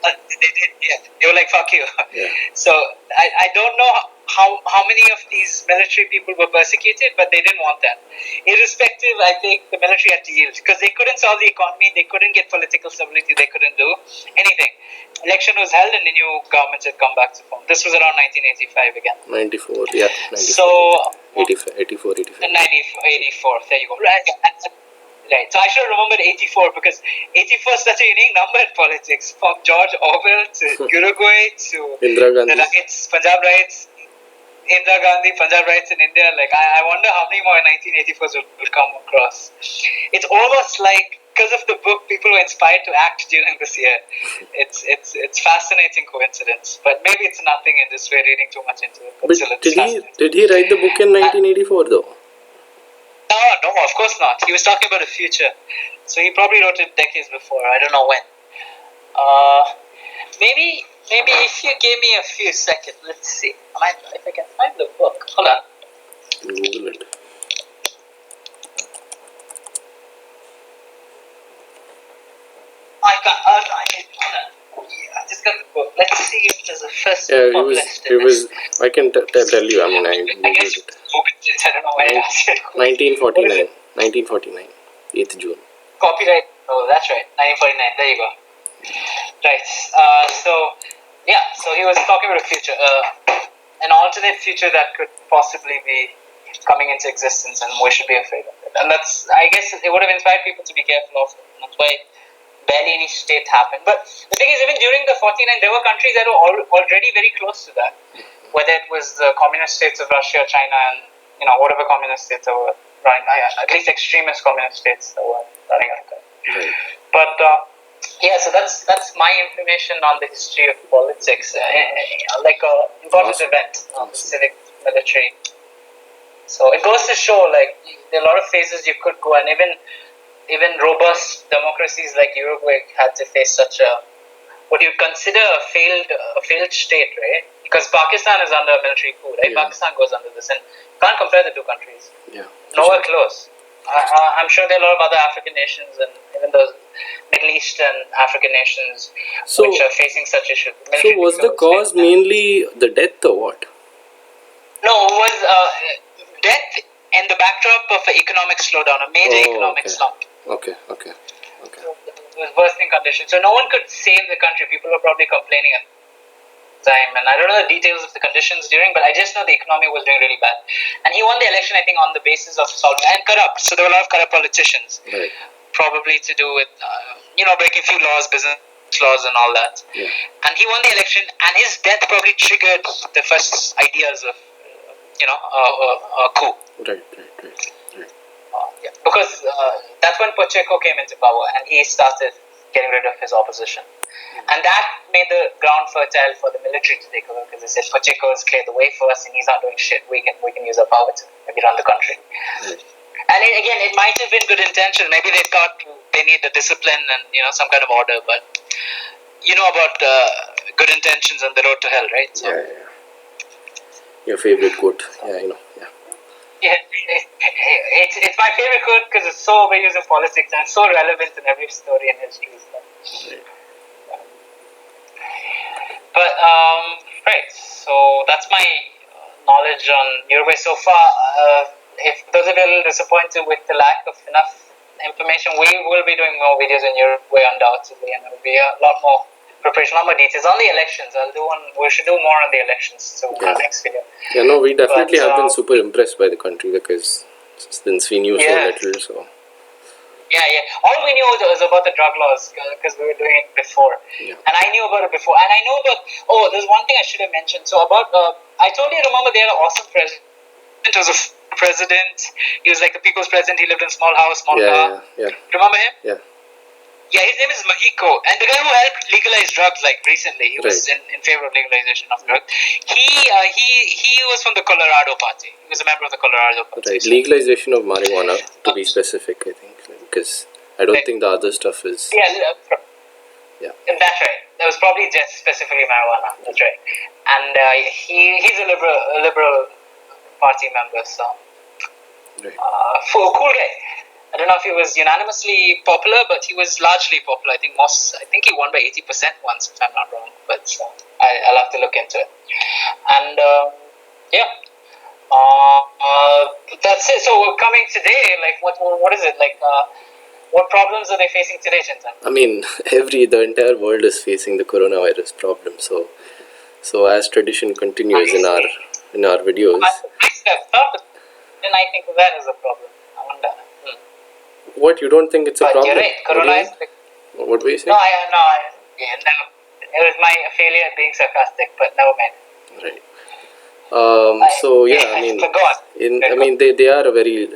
They did, yeah. They were like, fuck you. Yeah. So I don't know how many of these military people were persecuted, but they didn't want that. Irrespective, I think the military had to yield because they couldn't solve the economy, they couldn't get political stability, they couldn't do anything. Election was held and the new government had come back to form. This was around 1985 again. 94, yeah. 94, So 84, 85. 84, there you go. Right. So I should have remembered 84 because 84 is such a unique number in politics. From George Orwell to Uruguay to Indira Gandhi. the riots, Punjab riots, Indira Gandhi, Punjab riots in India. Like I wonder how many more 1984s will come across. It's almost like because of the book, people were inspired to act during this year. It's fascinating coincidence, but maybe it's nothing in this way. Reading too much into it. But did he write the book in 1984 though? No, of course not. He was talking about the future. So he probably wrote it decades before. I don't know when. Maybe if you give me a few seconds, let's see. If I can find the book. Hold on. Google it. Hold on. I just got the book. Let's see if there's a first he was. I can tell you. I mean, I guess googled it. I don't know why I asked it. 1949. 1949. 8th June. Copyright. Oh, that's right. 1949. There you go. Right. So he was talking about a future, an alternate future that could possibly be coming into existence, and we should be afraid of it. And that's, I guess, it would have inspired people to be careful of it. That's why barely any state happened. But the thing is, even during the 49, there were countries that were already very close to that. Whether it was the communist states of Russia, China, and whatever communist states that were running, at least extremist communist states that were running like that. Right. But so that's my information on the history of politics, like a important event on the civic military. So it goes to show, like, there are a lot of phases you could go, and even robust democracies like Uruguay had to face such a, what you'd consider a failed state, right? Because Pakistan is under a military coup, right? Yeah. Pakistan goes under this, and you can't compare the two countries. Yeah. Nowhere close. I'm sure there are a lot of other African nations and even those Middle Eastern African nations which are facing such issues. So was the cause mainly the death or what? No, it was death and the backdrop of an economic slowdown, a major economic slump. Okay. So it was worsening conditions. So no one could save the country. People were probably complaining at the time. And I don't know the details of the conditions during, but I just know the economy was doing really bad. And he won the election, I think, on the basis of solving, and corrupt. So there were a lot of corrupt politicians. Right. Probably to do with, breaking a few laws, business laws and all that. Yeah. And he won the election, and his death probably triggered the first ideas of, a coup. Right. Yeah. Because that's when Pacheco came into power and he started getting rid of his opposition. And that made the ground fertile for the military to take over because they said Pacheco has cleared the way for us and he's not doing shit. We can use our power to maybe run the country. Right. And again, it might have been good intention. Maybe they thought they need the discipline and some kind of order, but you know about good intentions on the road to hell, right? So, Yeah. Your favorite quote? Yeah, I know. Yeah. Yeah, it's my favorite quote because it's so overused in politics and it's so relevant in every story and history. So. Right. But right, so that's my knowledge on Uruguay so far. If those are a little disappointed with the lack of enough information, we will be doing more videos in Uruguay undoubtedly, and it will be a lot more preparation, a lot more details on the elections. We should do more on the elections so in our next video. Yeah, no, we definitely have been super impressed by the country because since we knew so little, so. Yeah. All we knew was about the drug laws because we were doing it before. Yeah. And I knew about it before. And I know about, there's one thing I should have mentioned. So about, I told you, remember, they had an awesome president. He was a president. He was like the people's president. He lived in a small house, small car. Yeah. Remember him? Yeah. Yeah, his name is Mahiko. And the guy who helped legalize drugs, like recently, he was in favor of legalization of drugs. He was from the Colorado Party. He was a member of the Colorado Party. Right, legalization of marijuana, to be specific, I think, because I don't think the other stuff is. Yeah, that's right. That was probably just specifically marijuana. That's right. And he's a liberal party member, so cool guy. I don't know if he was unanimously popular, but he was largely popular. I think he won by 80% once, if I'm not wrong. But I'll have to look into it. And that's it. So we're coming today. Like, what is it like? What problems are they facing today, Chintan? I mean, the entire world is facing the coronavirus problem. So as tradition continues in our videos. Then I think that is a problem. I wonder. What, you don't think it's a problem? You're right. Corona is. What were you saying? No. It was my failure at being sarcastic, but never mind. Right. So yeah, I mean, they are a very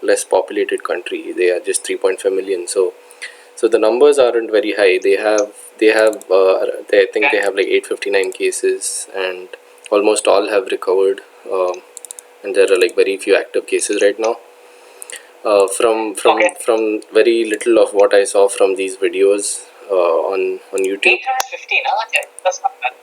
less populated country. They are just 3.5 million. So the numbers aren't very high. I think they have like 859 cases, and almost all have recovered. And there are like very few active cases right now. From very little of what I saw from these videos on YouTube. 815, that's not bad.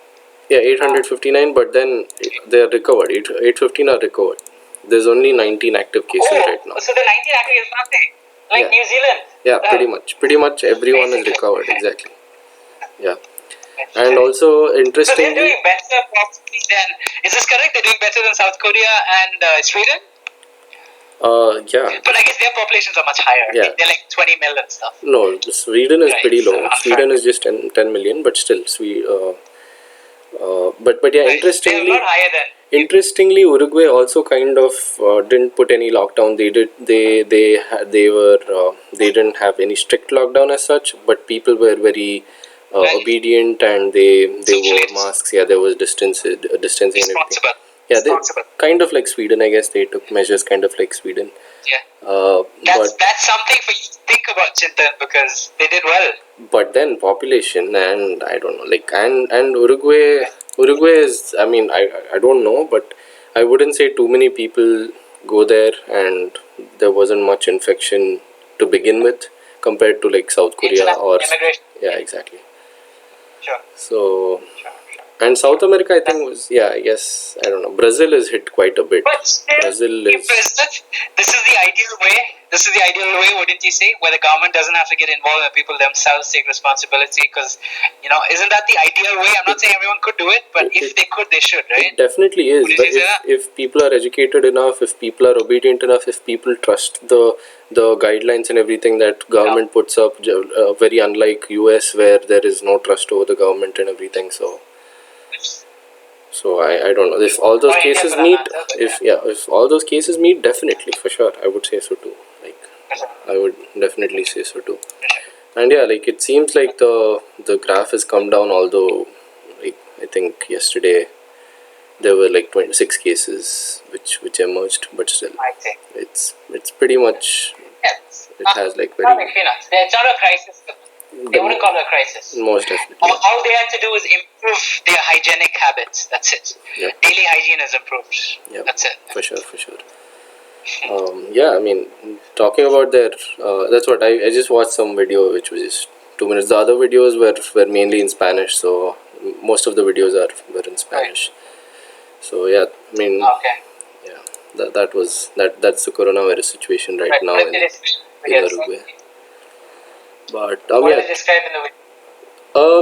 Yeah, 859, but then they are recovered. 815 are recovered. There's only 19 active cases right now. So the 19 active is nothing. Like New Zealand. Yeah, pretty much. Pretty much everyone is recovered. Exactly. Yeah. And also, interestingly... So they're doing better possibly than... Is this correct? They're doing better than South Korea and Sweden? Yeah. But I guess their populations are much higher. Yeah. They're like 20 million stuff. No, Sweden is pretty low. Sweden is just 10 million, but still, but yeah, interestingly, they're a lot higher than. Interestingly, Uruguay also kind of didn't put any lockdown. They didn't have any strict lockdown as such, but people were very obedient and they wore masks. Yeah, there was distancing and everything. Yeah, they kind of like Sweden, I guess. They took measures kind of like Sweden. Yeah. That's something for you to think about, Chintan, because they did well. But then population and I don't know, like and Uruguay is, I mean, I don't know, but I wouldn't say too many people go there and there wasn't much infection to begin with compared to like South Korea or immigration. Yeah, exactly. Sure. So and South America, I think was, yeah, I guess, I don't know. Brazil is hit quite a bit. But still, Brazil is. This is the ideal way. This is the ideal way, wouldn't you say? Where the government doesn't have to get involved and people themselves take responsibility. Because, isn't that the ideal way? I'm not saying everyone could do it, but if they could, they should, right? It definitely is. But if people are educated enough, if people are obedient enough, if people trust the guidelines and everything that government puts up, very unlike US where there is no trust over the government and everything. So I don't know if all those cases meet. If all those cases meet, definitely for sure I would say so too. Like I would definitely say so too. And yeah, like it seems like the graph has come down. Although, like I think yesterday there were like 26 cases which emerged, but still, I see. it's pretty much, Yes. it has like Not very, peanuts. It's not a crisis. They the wouldn't call it a crisis. most definitely. All they had to do is improve their hygienic habits. That's it. Yep. Daily hygiene is improved. Yep. That's it. For sure, for sure. Yeah, I mean, talking about their, that's what I just watched some video which was just 2 minutes. The other videos were mainly in Spanish, so most of the videos were in Spanish. So yeah, I mean, Okay. yeah, that's the coronavirus situation right now What in did it Uruguay. But What yeah, did it describe in the video?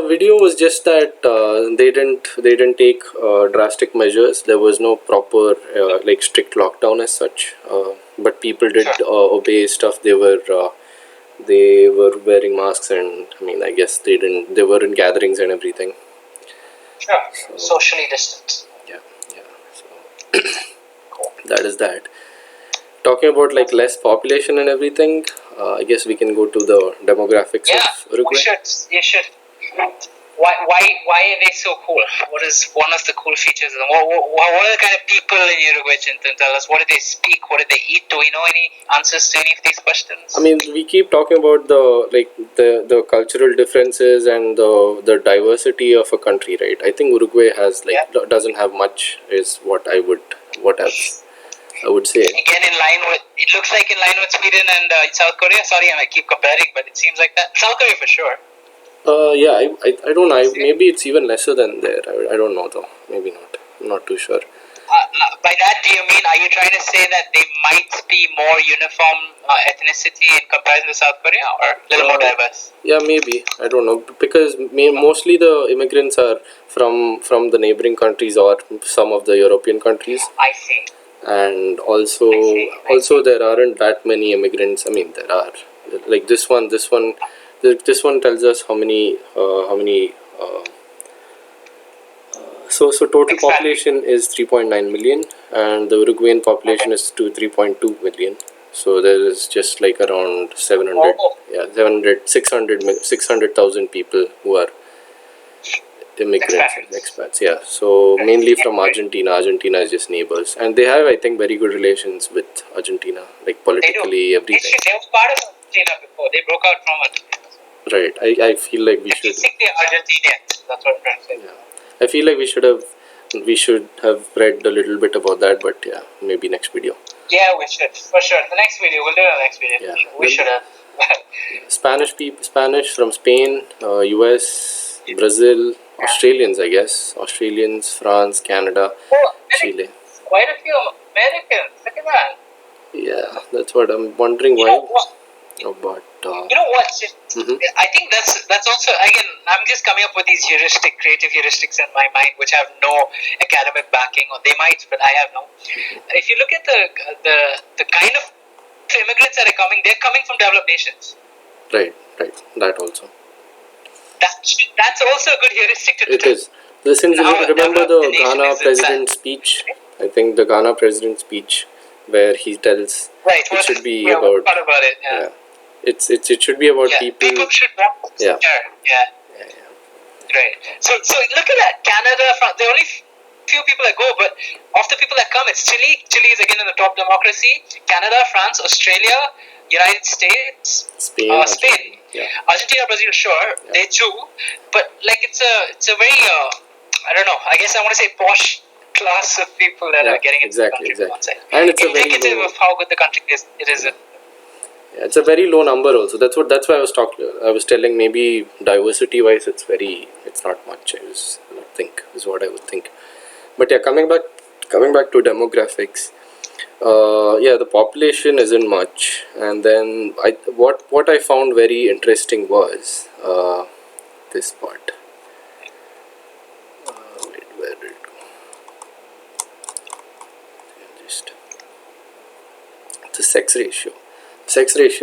video was just that they didn't take drastic measures. There was no proper like strict lockdown as such. But people did obey stuff. They were wearing masks, and I mean, I guess they were in gatherings and everything. Sure. Socially distant. Yeah, yeah. So that is that. Talking about like less population and everything, I guess we can go to the demographics Yeah, of Uruguay. you should. Why are they so cool? What is one of the cool features of them? What are the kind of people in Uruguay? Tell us, what do they speak? What do they eat? Do we know any answers to any of these questions? I mean, we keep talking about the cultural differences and the diversity of a country, right? I think Uruguay has doesn't have much, is what I would say. Again, it looks like in line with Sweden and South Korea. Sorry, I keep comparing, but it seems like that. South Korea for sure. Yeah, I don't know. Maybe it's even lesser than there. I don't know though. Maybe not. I'm not too sure. By that, do you mean, are you trying to say that they might be more uniform ethnicity in comparison to South Korea, or a little more diverse? Yeah, maybe. I don't know, because mostly the immigrants are from the neighboring countries or some of the European countries. I see. And also there aren't that many immigrants. I mean, there are like this one tells us how many so total population is 3.9 million, and the Uruguayan population is to 3.2 million. So there is just like around 700 600,000 people who are immigrants and expats. Yeah, so mainly from Argentina. Argentina is just neighbors, and they have, I think, very good relations with Argentina, like politically, everything. They were part of Argentina before. They broke out from Argentina. Right. I feel like we should. They're Argentinians. That's what I'm trying to say. Yeah. I feel like we should have read a little bit about that, but yeah, maybe next video. Yeah, we should, for sure. The next video, we'll do it in the next video. Yeah. We should have. Spanish from Spain, US, Brazil, Australians, I guess. Australians, France, Canada, Chile. Quite a few Americans. Look at that. Yeah, that's what I'm wondering why. But you know what? I think that's also, again, I'm just coming up with these creative heuristics in my mind, which have no academic backing, or they might, but I have no. If you look at the kind of immigrants that are coming, they're coming from developed nations. Right. That also. That's also a good heuristic to. It is. Listen, remember the Ghana president speech? I think the Ghana president speech where he tells it should be about. Yeah. It should be about people. People should want. Yeah. Right. So look at that. Canada, France. There are only few people that go, but of the people that come, it's Chile. Chile is again in the top democracy. Canada, France, Australia, United States, Spain. Yeah. Argentina, Brazil, sure, they too. But like it's a very I don't know. I guess I want to say posh class of people that are getting into the country. Exactly. And it's indicative of how good the country is. It is. Yeah, it's a very low number also. That's why I was telling, maybe diversity wise it's not much. Is what I would think. But yeah, coming back to demographics. The population isn't much, and then what I found very interesting was this part. Where did it go? The sex ratio.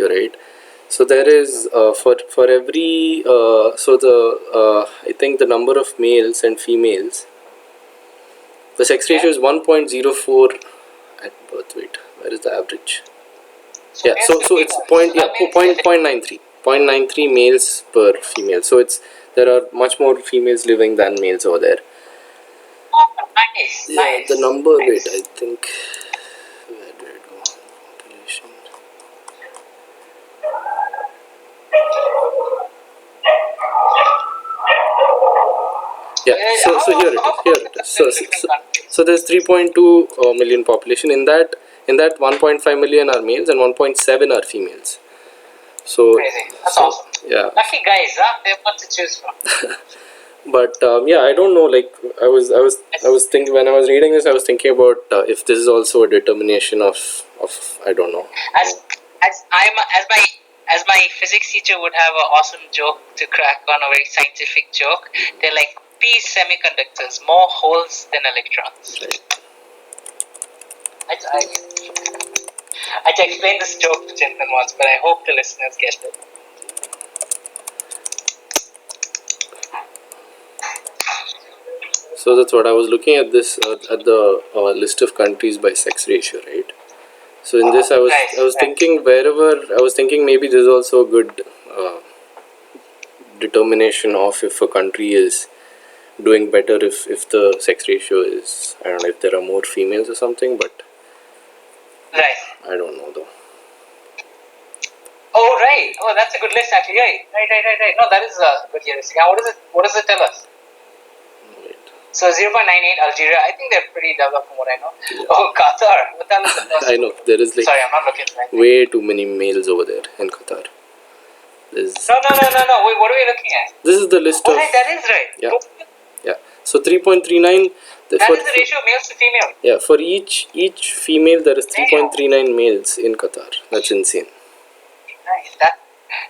Right? So there is for every I think the number of males and females, the sex ratio is 1.04 at birth. Wait, where is the average? So it's 0.93 males per female. So there are much more females living than males over there. Nice, Yeah, nice. the number. Wait, Nice. I think. Where did it go? Population. Yeah. So here it is. How Here about it is. in different countries? So there's 3.2 million population. In that 1.5 million are males and 1.7 are females. So Crazy. That's so awesome. yeah. Lucky guys, huh? They have what to choose from. But yeah, I don't know. Like I was thinking when I was reading this, I was thinking about if this is also a determination of I don't know. As as my physics teacher would have an awesome joke to crack on, a very scientific joke. They're like P semiconductors, more holes than electrons. Right. I had to explain this joke to Chintan once, but I hope the listeners get it. So that's what I was looking at this at the list of countries by sex ratio, right? So in this, I was Right. thinking wherever I was thinking maybe there's also a good determination of if a country is doing better if the sex ratio is, I don't know, if there are more females or something, but Right. I don't know though. Oh, right. Oh, that's a good list actually. Right. No, that is a good list. Yeah, what does it tell us? Wait. So 0.98 Algeria. I think they're pretty developed from what I know. Oh, Qatar. What the hell is the first I know one? there is like Sorry, I'm not looking for anything. way too many males over there in Qatar. There's, No. Wait, what are we looking at? this is the list Oh, of, right, that is right. yeah, yeah. So 3.39. That is the ratio of males to female. Yeah, for each female there is Damn. 3.39 males in Qatar. That's insane. Nice.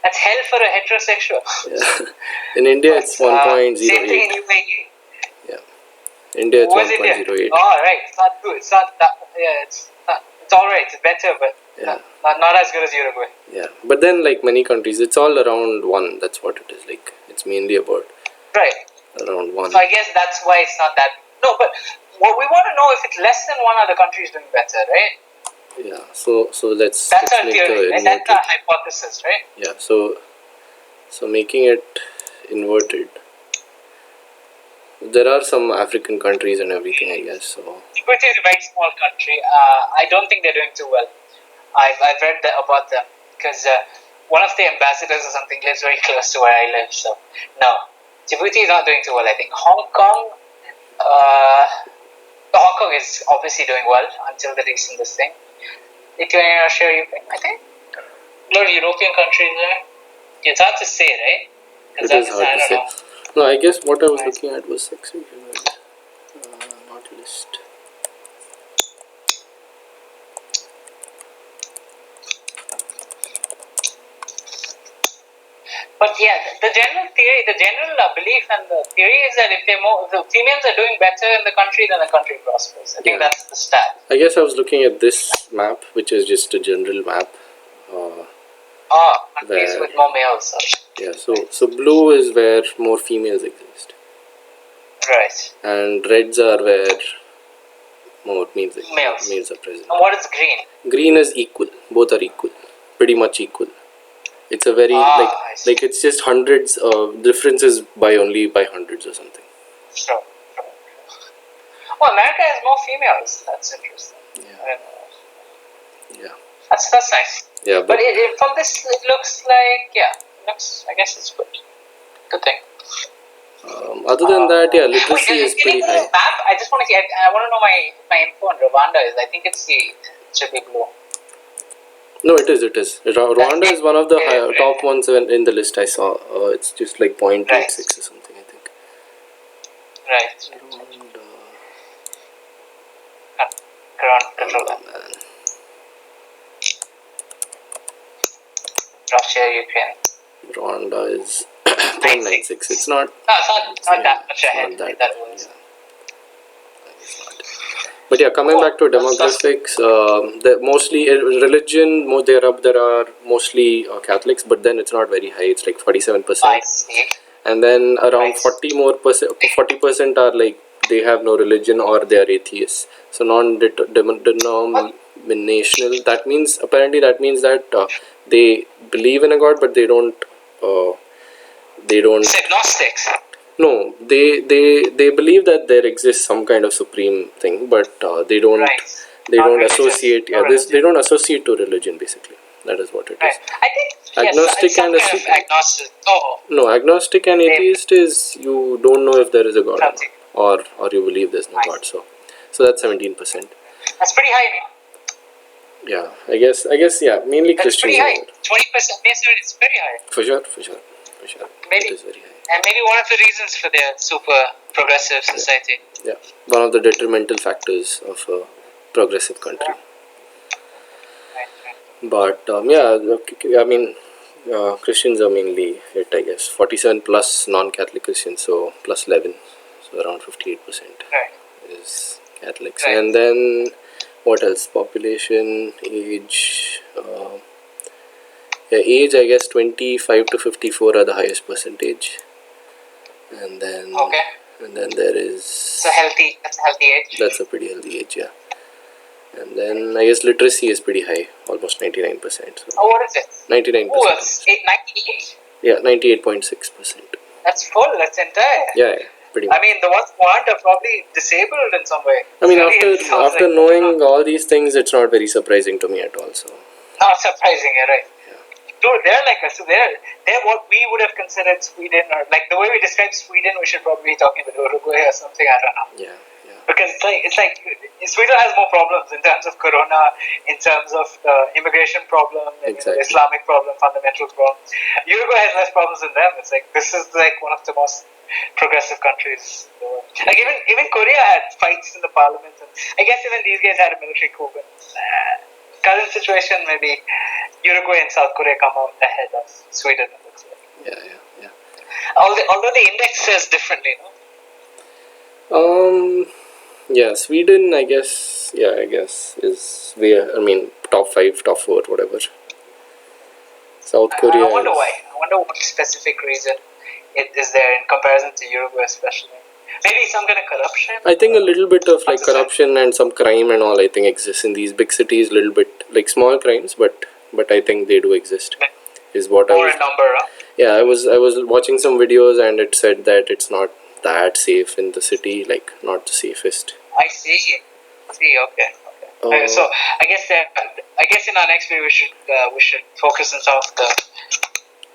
That's hell for a heterosexual. Yeah. In India it's 1.08. Same thing in UAE. Yeah. India it's Where's India? 1.08. Oh, right. It's not good. It's not that. Yeah, it's alright. It's better, but Yeah. not as good as Uruguay. Yeah. But then like many countries it's all around 1. That's what it is. Like it's mainly about Right. around 1. So I guess that's why it's not that. No, but what we want to know if it's less than one, other countries doing better, right? Yeah. So let's That's our make theory, the right? That's inverted. our hypothesis, right? Yeah. So making it inverted. There are some African countries and everything, I guess. So Djibouti is a very small country. I don't think they're doing too well. I've read about them because one of the ambassadors or something lives very close to where I live. So no, Djibouti is not doing too well. I think Hong Kong. Hong Kong is obviously doing well until the recent this thing. Lithuania, Russia, Ukraine. I think a lot of European countries there. It's hard to say, right? it is hard to say. No, I guess what I was looking at was sex ratio. Not list. But yeah, the general theory, the general belief and the theory is that if the females are doing better in the country, then the country prospers. I think that's the stat. I guess I was looking at this map, which is just a general map. Countries with more males. Yeah, so blue is where more females exist. Right. And reds are where more males are present. And what is green? Green is equal. Both are equal. Pretty much equal. It's a very like it's just hundreds. Differences by hundreds or something. Sure. Oh, America has more females. That's interesting. Yeah. That's nice. Yeah, but from this, it looks like I guess it's good. Good thing. Other than that, yeah, literacy is pretty high. Map? I just want to. I want to know my info on Rwanda is. I think it should be blue. No, it is. Rwanda is one of the top ones in the list I saw. It's just like 0.86 or something, I think. Right. Control that. Man. Russia, Ukraine. Rwanda is 0.96. It's not. No, it's not that much ahead. Not that. That was. But yeah, coming back to demographics, mostly religion. There are mostly Catholics, but then it's not very high. It's like 47%, I see. and then around 40% are like they have no religion or they are atheists. So non-denominational. That means that they believe in a god, but they don't. It's agnostics. No, they believe that there exists some kind of supreme thing, but Right. they Not don't religious. associate. No Yeah, this they religion. don't associate to religion. Basically, that is what it Right. is. I think yes, it's Agnostic some and kind of agnostic. Oh, no, agnostic and they atheist is you don't know if there is a god or not, something. or you believe there's no I god. see. So that's 17%. That's pretty high. Yeah, I guess yeah. Mainly That's pretty Christians are high. there. 20%. Yes, sir, it's very high. For sure. It Maybe, is very high. and maybe one of the reasons for their super progressive Yeah, society. yeah. One of the detrimental factors of a progressive country. Yeah. Right. Right. But yeah, I mean, Christians are mainly it, I guess. 47 plus non-Catholic Christians, so plus 11, so around 58% Right. is Catholics. Right. And then what else? Population, age. Yeah, age, I guess 25 to 54 are the highest percentage, and then Okay. there It's a is healthy. That's a healthy age. that's a pretty healthy age, yeah. And then I guess literacy is pretty high, almost 99%. So Oh, what is it? Oh, 99% it's almost. 98. Yeah, 98.6%. That's full. That's entire. Yeah, pretty I much. mean, the ones who aren't are probably disabled in some way. I mean, It sounds after like I don't know. knowing all these things, it's not very surprising to me at all. So Not surprising, you're right. yeah, Dude, they're like us. So they're what we would have considered Sweden, or like the way we describe Sweden, we should probably be talking about Uruguay or something. I don't know. yeah, yeah, Because it's like Sweden has more problems in terms of corona, in terms of immigration problem, and exactly. Islamic problem, fundamental problem. Uruguay has less problems than them. It's like this is like one of the most progressive countries in the world. Like even Korea had fights in the parliament, and I guess even these guys had a military coup. But current situation, maybe Uruguay and South Korea come out ahead of Sweden. It looks like. Yeah. Although the index says differently, no? Yeah, Sweden, I guess. Yeah, I guess is where I mean top 5, top 4, whatever. South Korea I wonder is. why. I wonder what specific reason it is there in comparison to Uruguay, especially. Maybe some kind of corruption. I think a little bit of like Not the same. corruption and some crime and all. I think exists in these big cities. Little bit like small crimes, but I think they do exist. Is what I More was. in number, huh? Yeah, I was watching some videos and it said that it's not that safe in the city. Like not the safest. I see. Okay. So I guess in our next video we should focus on some of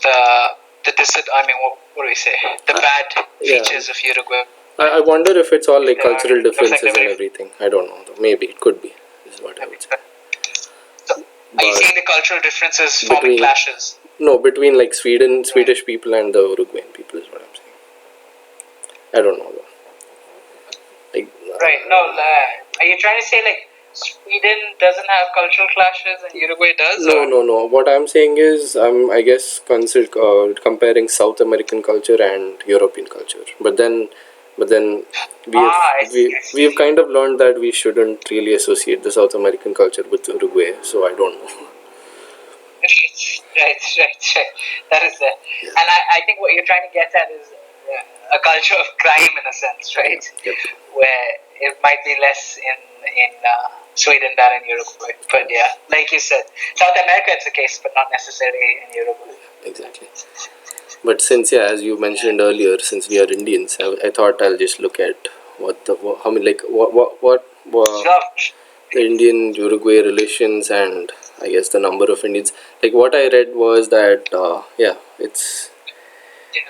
I mean what do we say? The bad Yeah. features of Uruguay. I wonder if it's all like cultural Looks like differences they're and everything. I don't know. Though. Maybe it could be. Is what I would say. So, are you But seeing the cultural differences forming clashes? No, between like Swedish people and the Uruguayan people is what I'm saying. I don't know though. Like, Right. No. Are you trying to say like Sweden doesn't have cultural clashes and Uruguay does? No. What I'm saying is, I guess consider comparing South American culture and European culture. But then I see. we've kind of learned that we shouldn't really associate the South American culture with Uruguay. So I don't know. Right. That is it. And I think what you're trying to get at is a culture of crime in a sense, right? Yep. Where it might be less in Sweden than in Uruguay. But yeah, like you said, South America it's the case, but not necessarily in Uruguay. Exactly. But since as you mentioned earlier, since we are Indians, I thought I'll just look at how many like what Sure. the Indian Uruguay relations and I guess the number of Indians. Like what I read was that it's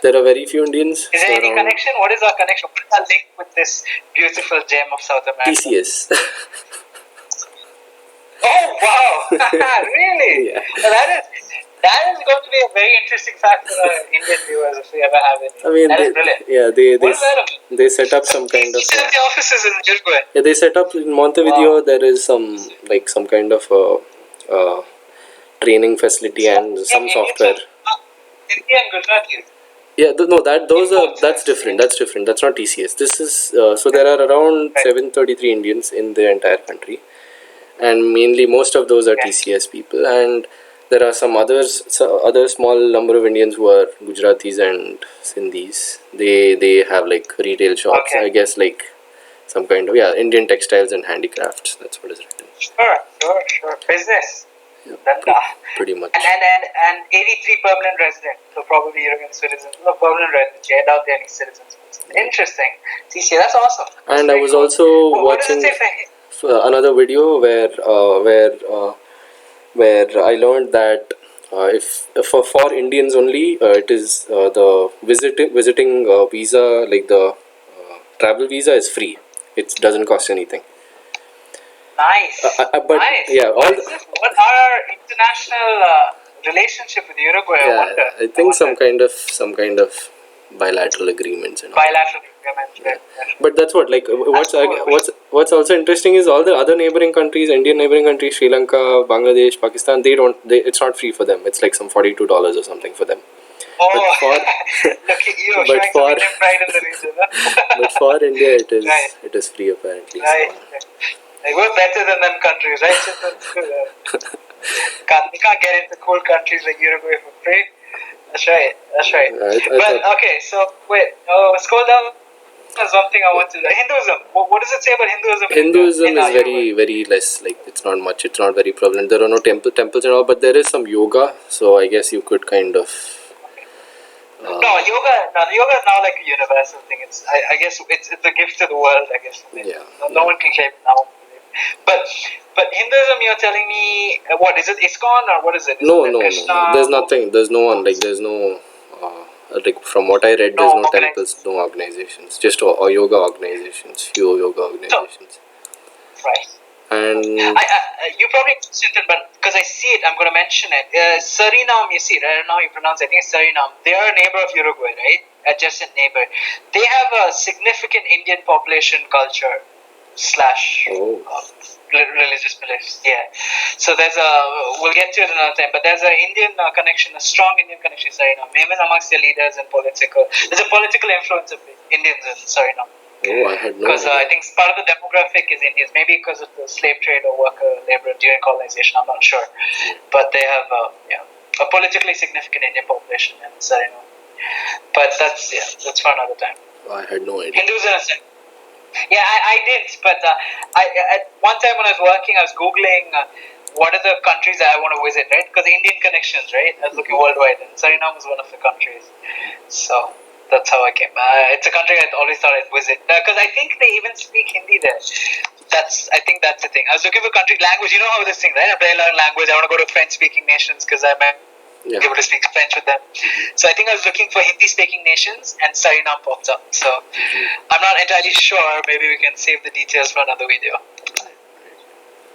there are very few Indians. Is So there any around connection? What is our connection? What is our link with this beautiful gem of South America? TCS. Oh wow! Really? Yeah. Well, that is going to be a very interesting fact for our Indian viewers if we ever have any. I mean, That is brilliant. they What is that about? they set up some kind of. Each of the offices in Uruguay. Yeah, they set up in Montevideo. Wow. There is some kind of training facility and some software. India and Gujarati. Yeah, no, that's Imports, different. That's different. That's not TCS. This is so there are around 733 Indians in the entire country, and mainly most of those are TCS people, and there are some other small number of Indians who are Gujaratis and Sindhis. They have like retail shops. Okay. I guess like some kind of Indian textiles and handicrafts. That's what is written. Sure. Business. Yeah, Danda. pretty much. And 83 permanent residents, so probably Uruguayan citizens. No, permanent residents. I doubt they're any citizens. Interesting. See, that's awesome. That's And I very was cool. also What does it watching say for another video where I learned that if for Indians only, it is the visiting visa, like the travel visa, is free. It doesn't cost anything. Nice, But nice. yeah, What is this? What are our international relationship with Uruguay? I yeah, wonder. I think some kind of bilateral agreements and all. Bilateral agreement. Yeah, Right. but that's what, like, That's cool. what's also interesting is all the other neighboring countries, Indian neighboring countries, Sri Lanka, Bangladesh, Pakistan. It's not free for them. It's like some $42 or something for them. But Oh, for look at you but showing some for Indian pride in the region. but for India, it Right, is free apparently. So right. Like, we're better than them countries, right? Chintan? It's true. You can't get into cool countries like Uruguay for free. That's right. That's right. I But thought okay, so wait. Scroll down. There's one thing I want to. Hinduism. What does it say about Hinduism Hinduism in is Uruguay? very less, like, it's not much. It's not very prevalent. There are no temples and all, but there is some yoga. So I guess you could kind of. No, yoga. No, yoga is now like a universal thing. I guess it's a gift to the world. I guess. Yeah, No one can claim it now. But Hinduism, you're telling me what is it? ISKCON or what is it? Is No, it no, no, Krishna? no. There's nothing. There's no one. Like, there's no. Like, from what I read, there's No no temples, organization. no organizations. Just yoga organizations. Few yoga So organizations. right. And You probably mentioned it, but because I see it, I'm going to mention it. Suriname, you see, right? I don't know how you pronounce it. I think it's Suriname. They are a neighbor of Uruguay, right? Adjacent neighbor. They have a significant Indian population culture slash oh, religious beliefs. Yeah. So we'll get to it another time, but there's an Indian connection, a strong Indian connection in Suriname. Famous amongst their leaders and there's a political influence of Indians in Suriname. I had no Because I idea. think part of the demographic is Indians, maybe because of the slave trade or worker labor during colonization, I'm not sure. But they have a politically significant Indian population in Suriname. But that's for another time. I had no idea. Hinduism. Yeah, I did, but I at one time when I was working, I was googling what are the countries that I want to visit, right? Because Indian connections, right? I was looking worldwide, and Suriname was one of the countries. So that's how I came. It's a country I'd always thought I'd visit because I think they even speak Hindi there. I think that's the thing. I was looking for country language. You know how this thing, right? I learn language. I want to go to French-speaking nations because I'm able to speak French with them. So I think I was looking for Hindi-speaking nations, and Suriname popped up. So I'm not entirely sure. Maybe we can save the details for another video.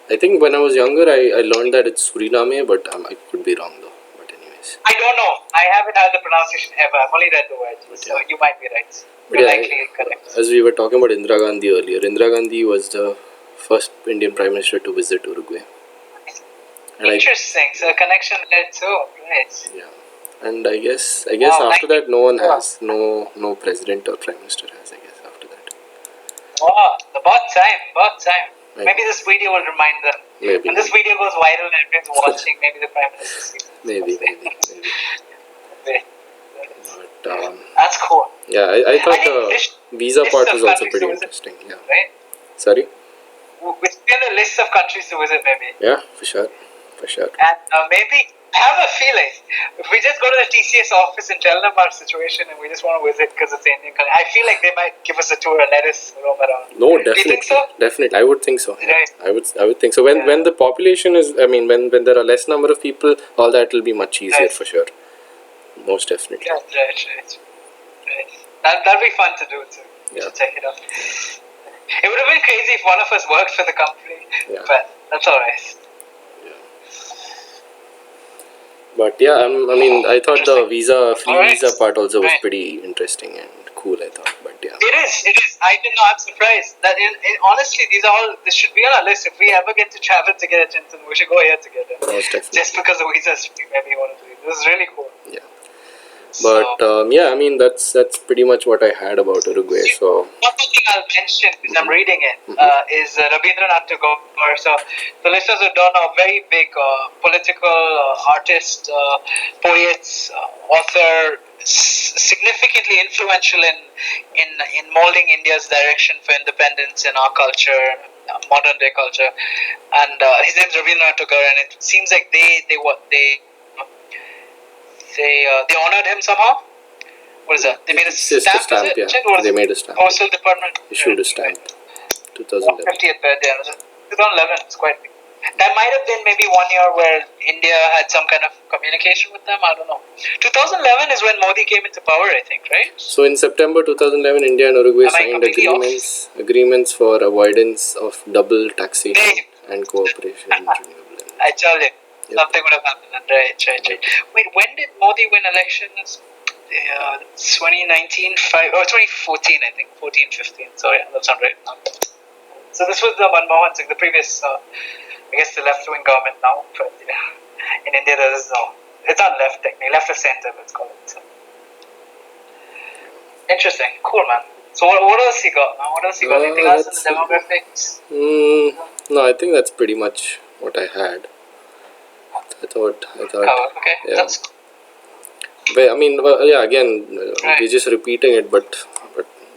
I think when I was younger, I learned that it's Suriname, but I could be wrong though. But anyways. I don't know. I haven't had the pronunciation ever. I've only read the words. So you might be right. You're likely correct. As we were talking about Indira Gandhi earlier, Indira Gandhi was the first Indian Prime Minister to visit Uruguay. And interesting. So a connection there too. Right. Yeah. And I guess after that no one has. No president or prime minister has, I guess, after that. Oh, about time. Maybe this video will remind them. Maybe. When this video goes viral and everyone's watching, maybe the Prime Minister sees it. Maybe. But that's cool. Yeah, I thought the visa part was also pretty interesting. Yeah. Right? Sorry? We spend a list of countries to visit, maybe. Yeah, for sure. And maybe I have a feeling if we just go to the TCS office and tell them our situation and we just want to visit because it's Indian country, I feel like they might give us a tour and let us roam around. No, definitely. Do you think so? Definitely, I would think so. Yeah. Right. I would think so. When the population is, when there are less number of people, all that will be much easier for sure. Most definitely. Yeah, right. That'll be fun to do too. Yeah. To check it out. It would have been crazy if one of us worked for the company, but that's alright. But yeah, I thought the free visa part also was pretty interesting and cool, I thought. But yeah. It is. I didn't know. I'm surprised. That honestly, this should be on our list. If we ever get to travel together, Chintan, we should go here together. Most definitely. Just because the visa is free, maybe one of these. This is really cool. Yeah. But that's pretty much what I had about Uruguay. So one more thing I'll mention because I'm reading it is Rabindranath Tagore. So the listeners who don't know, very big political artist, poet, author, significantly influential in molding India's direction for independence in our culture, modern day culture. And his name is Rabindranath Tagore, and it seems like they honored him somehow. What is that? They made a It's just a stamp, stamp, is it? yeah. They made a stamp. Postal Department Issued a stamp. 2011. 50th birthday. 2011. It's quite big. That might have been maybe 1 year where India had some kind of communication with them. I don't know. 2011 is when Modi came into power, I think, right? So in September 2011, India and Uruguay Am I signed completely off? agreements for avoidance of double taxation Hey. and cooperation in renewable energy. I told you. Yep. Something would have happened. Right. Wait, when did Modi win elections? 2019, 2014, I think. 14, 15. So yeah, that sounds right. So this was the Manmohan Singh, the previous, I guess the left-wing government now. But yeah, in India there is no, it's not left technically, left of center, let's call it. So. Interesting. Cool, man. So what else you got, man? What else you got? Anything else in the demographics? No, I think that's pretty much what I had. I thought. Okay. Yeah. That's But, I mean, yeah. Again, right. we're just repeating it, but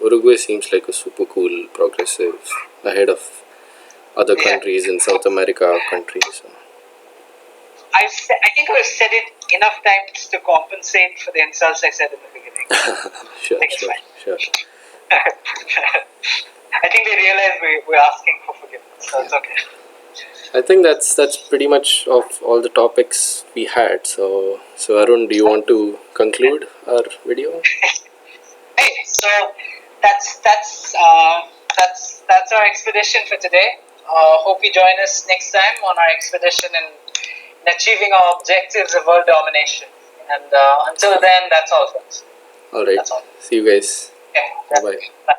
Uruguay seems like a super cool, progressive, ahead of other countries in South America countries. So. I think I've said it enough times to compensate for the insults I said in the beginning. Sure. I think they realize we're asking for forgiveness, so it's okay. I think that's pretty much of all the topics we had. So Arun, do you want to conclude our video? Hey, so that's our expedition for today. Hope you join us next time on our expedition in achieving our objectives of world domination. And until then, that's all, folks. All right. That's all. See you guys. Yeah. Bye bye.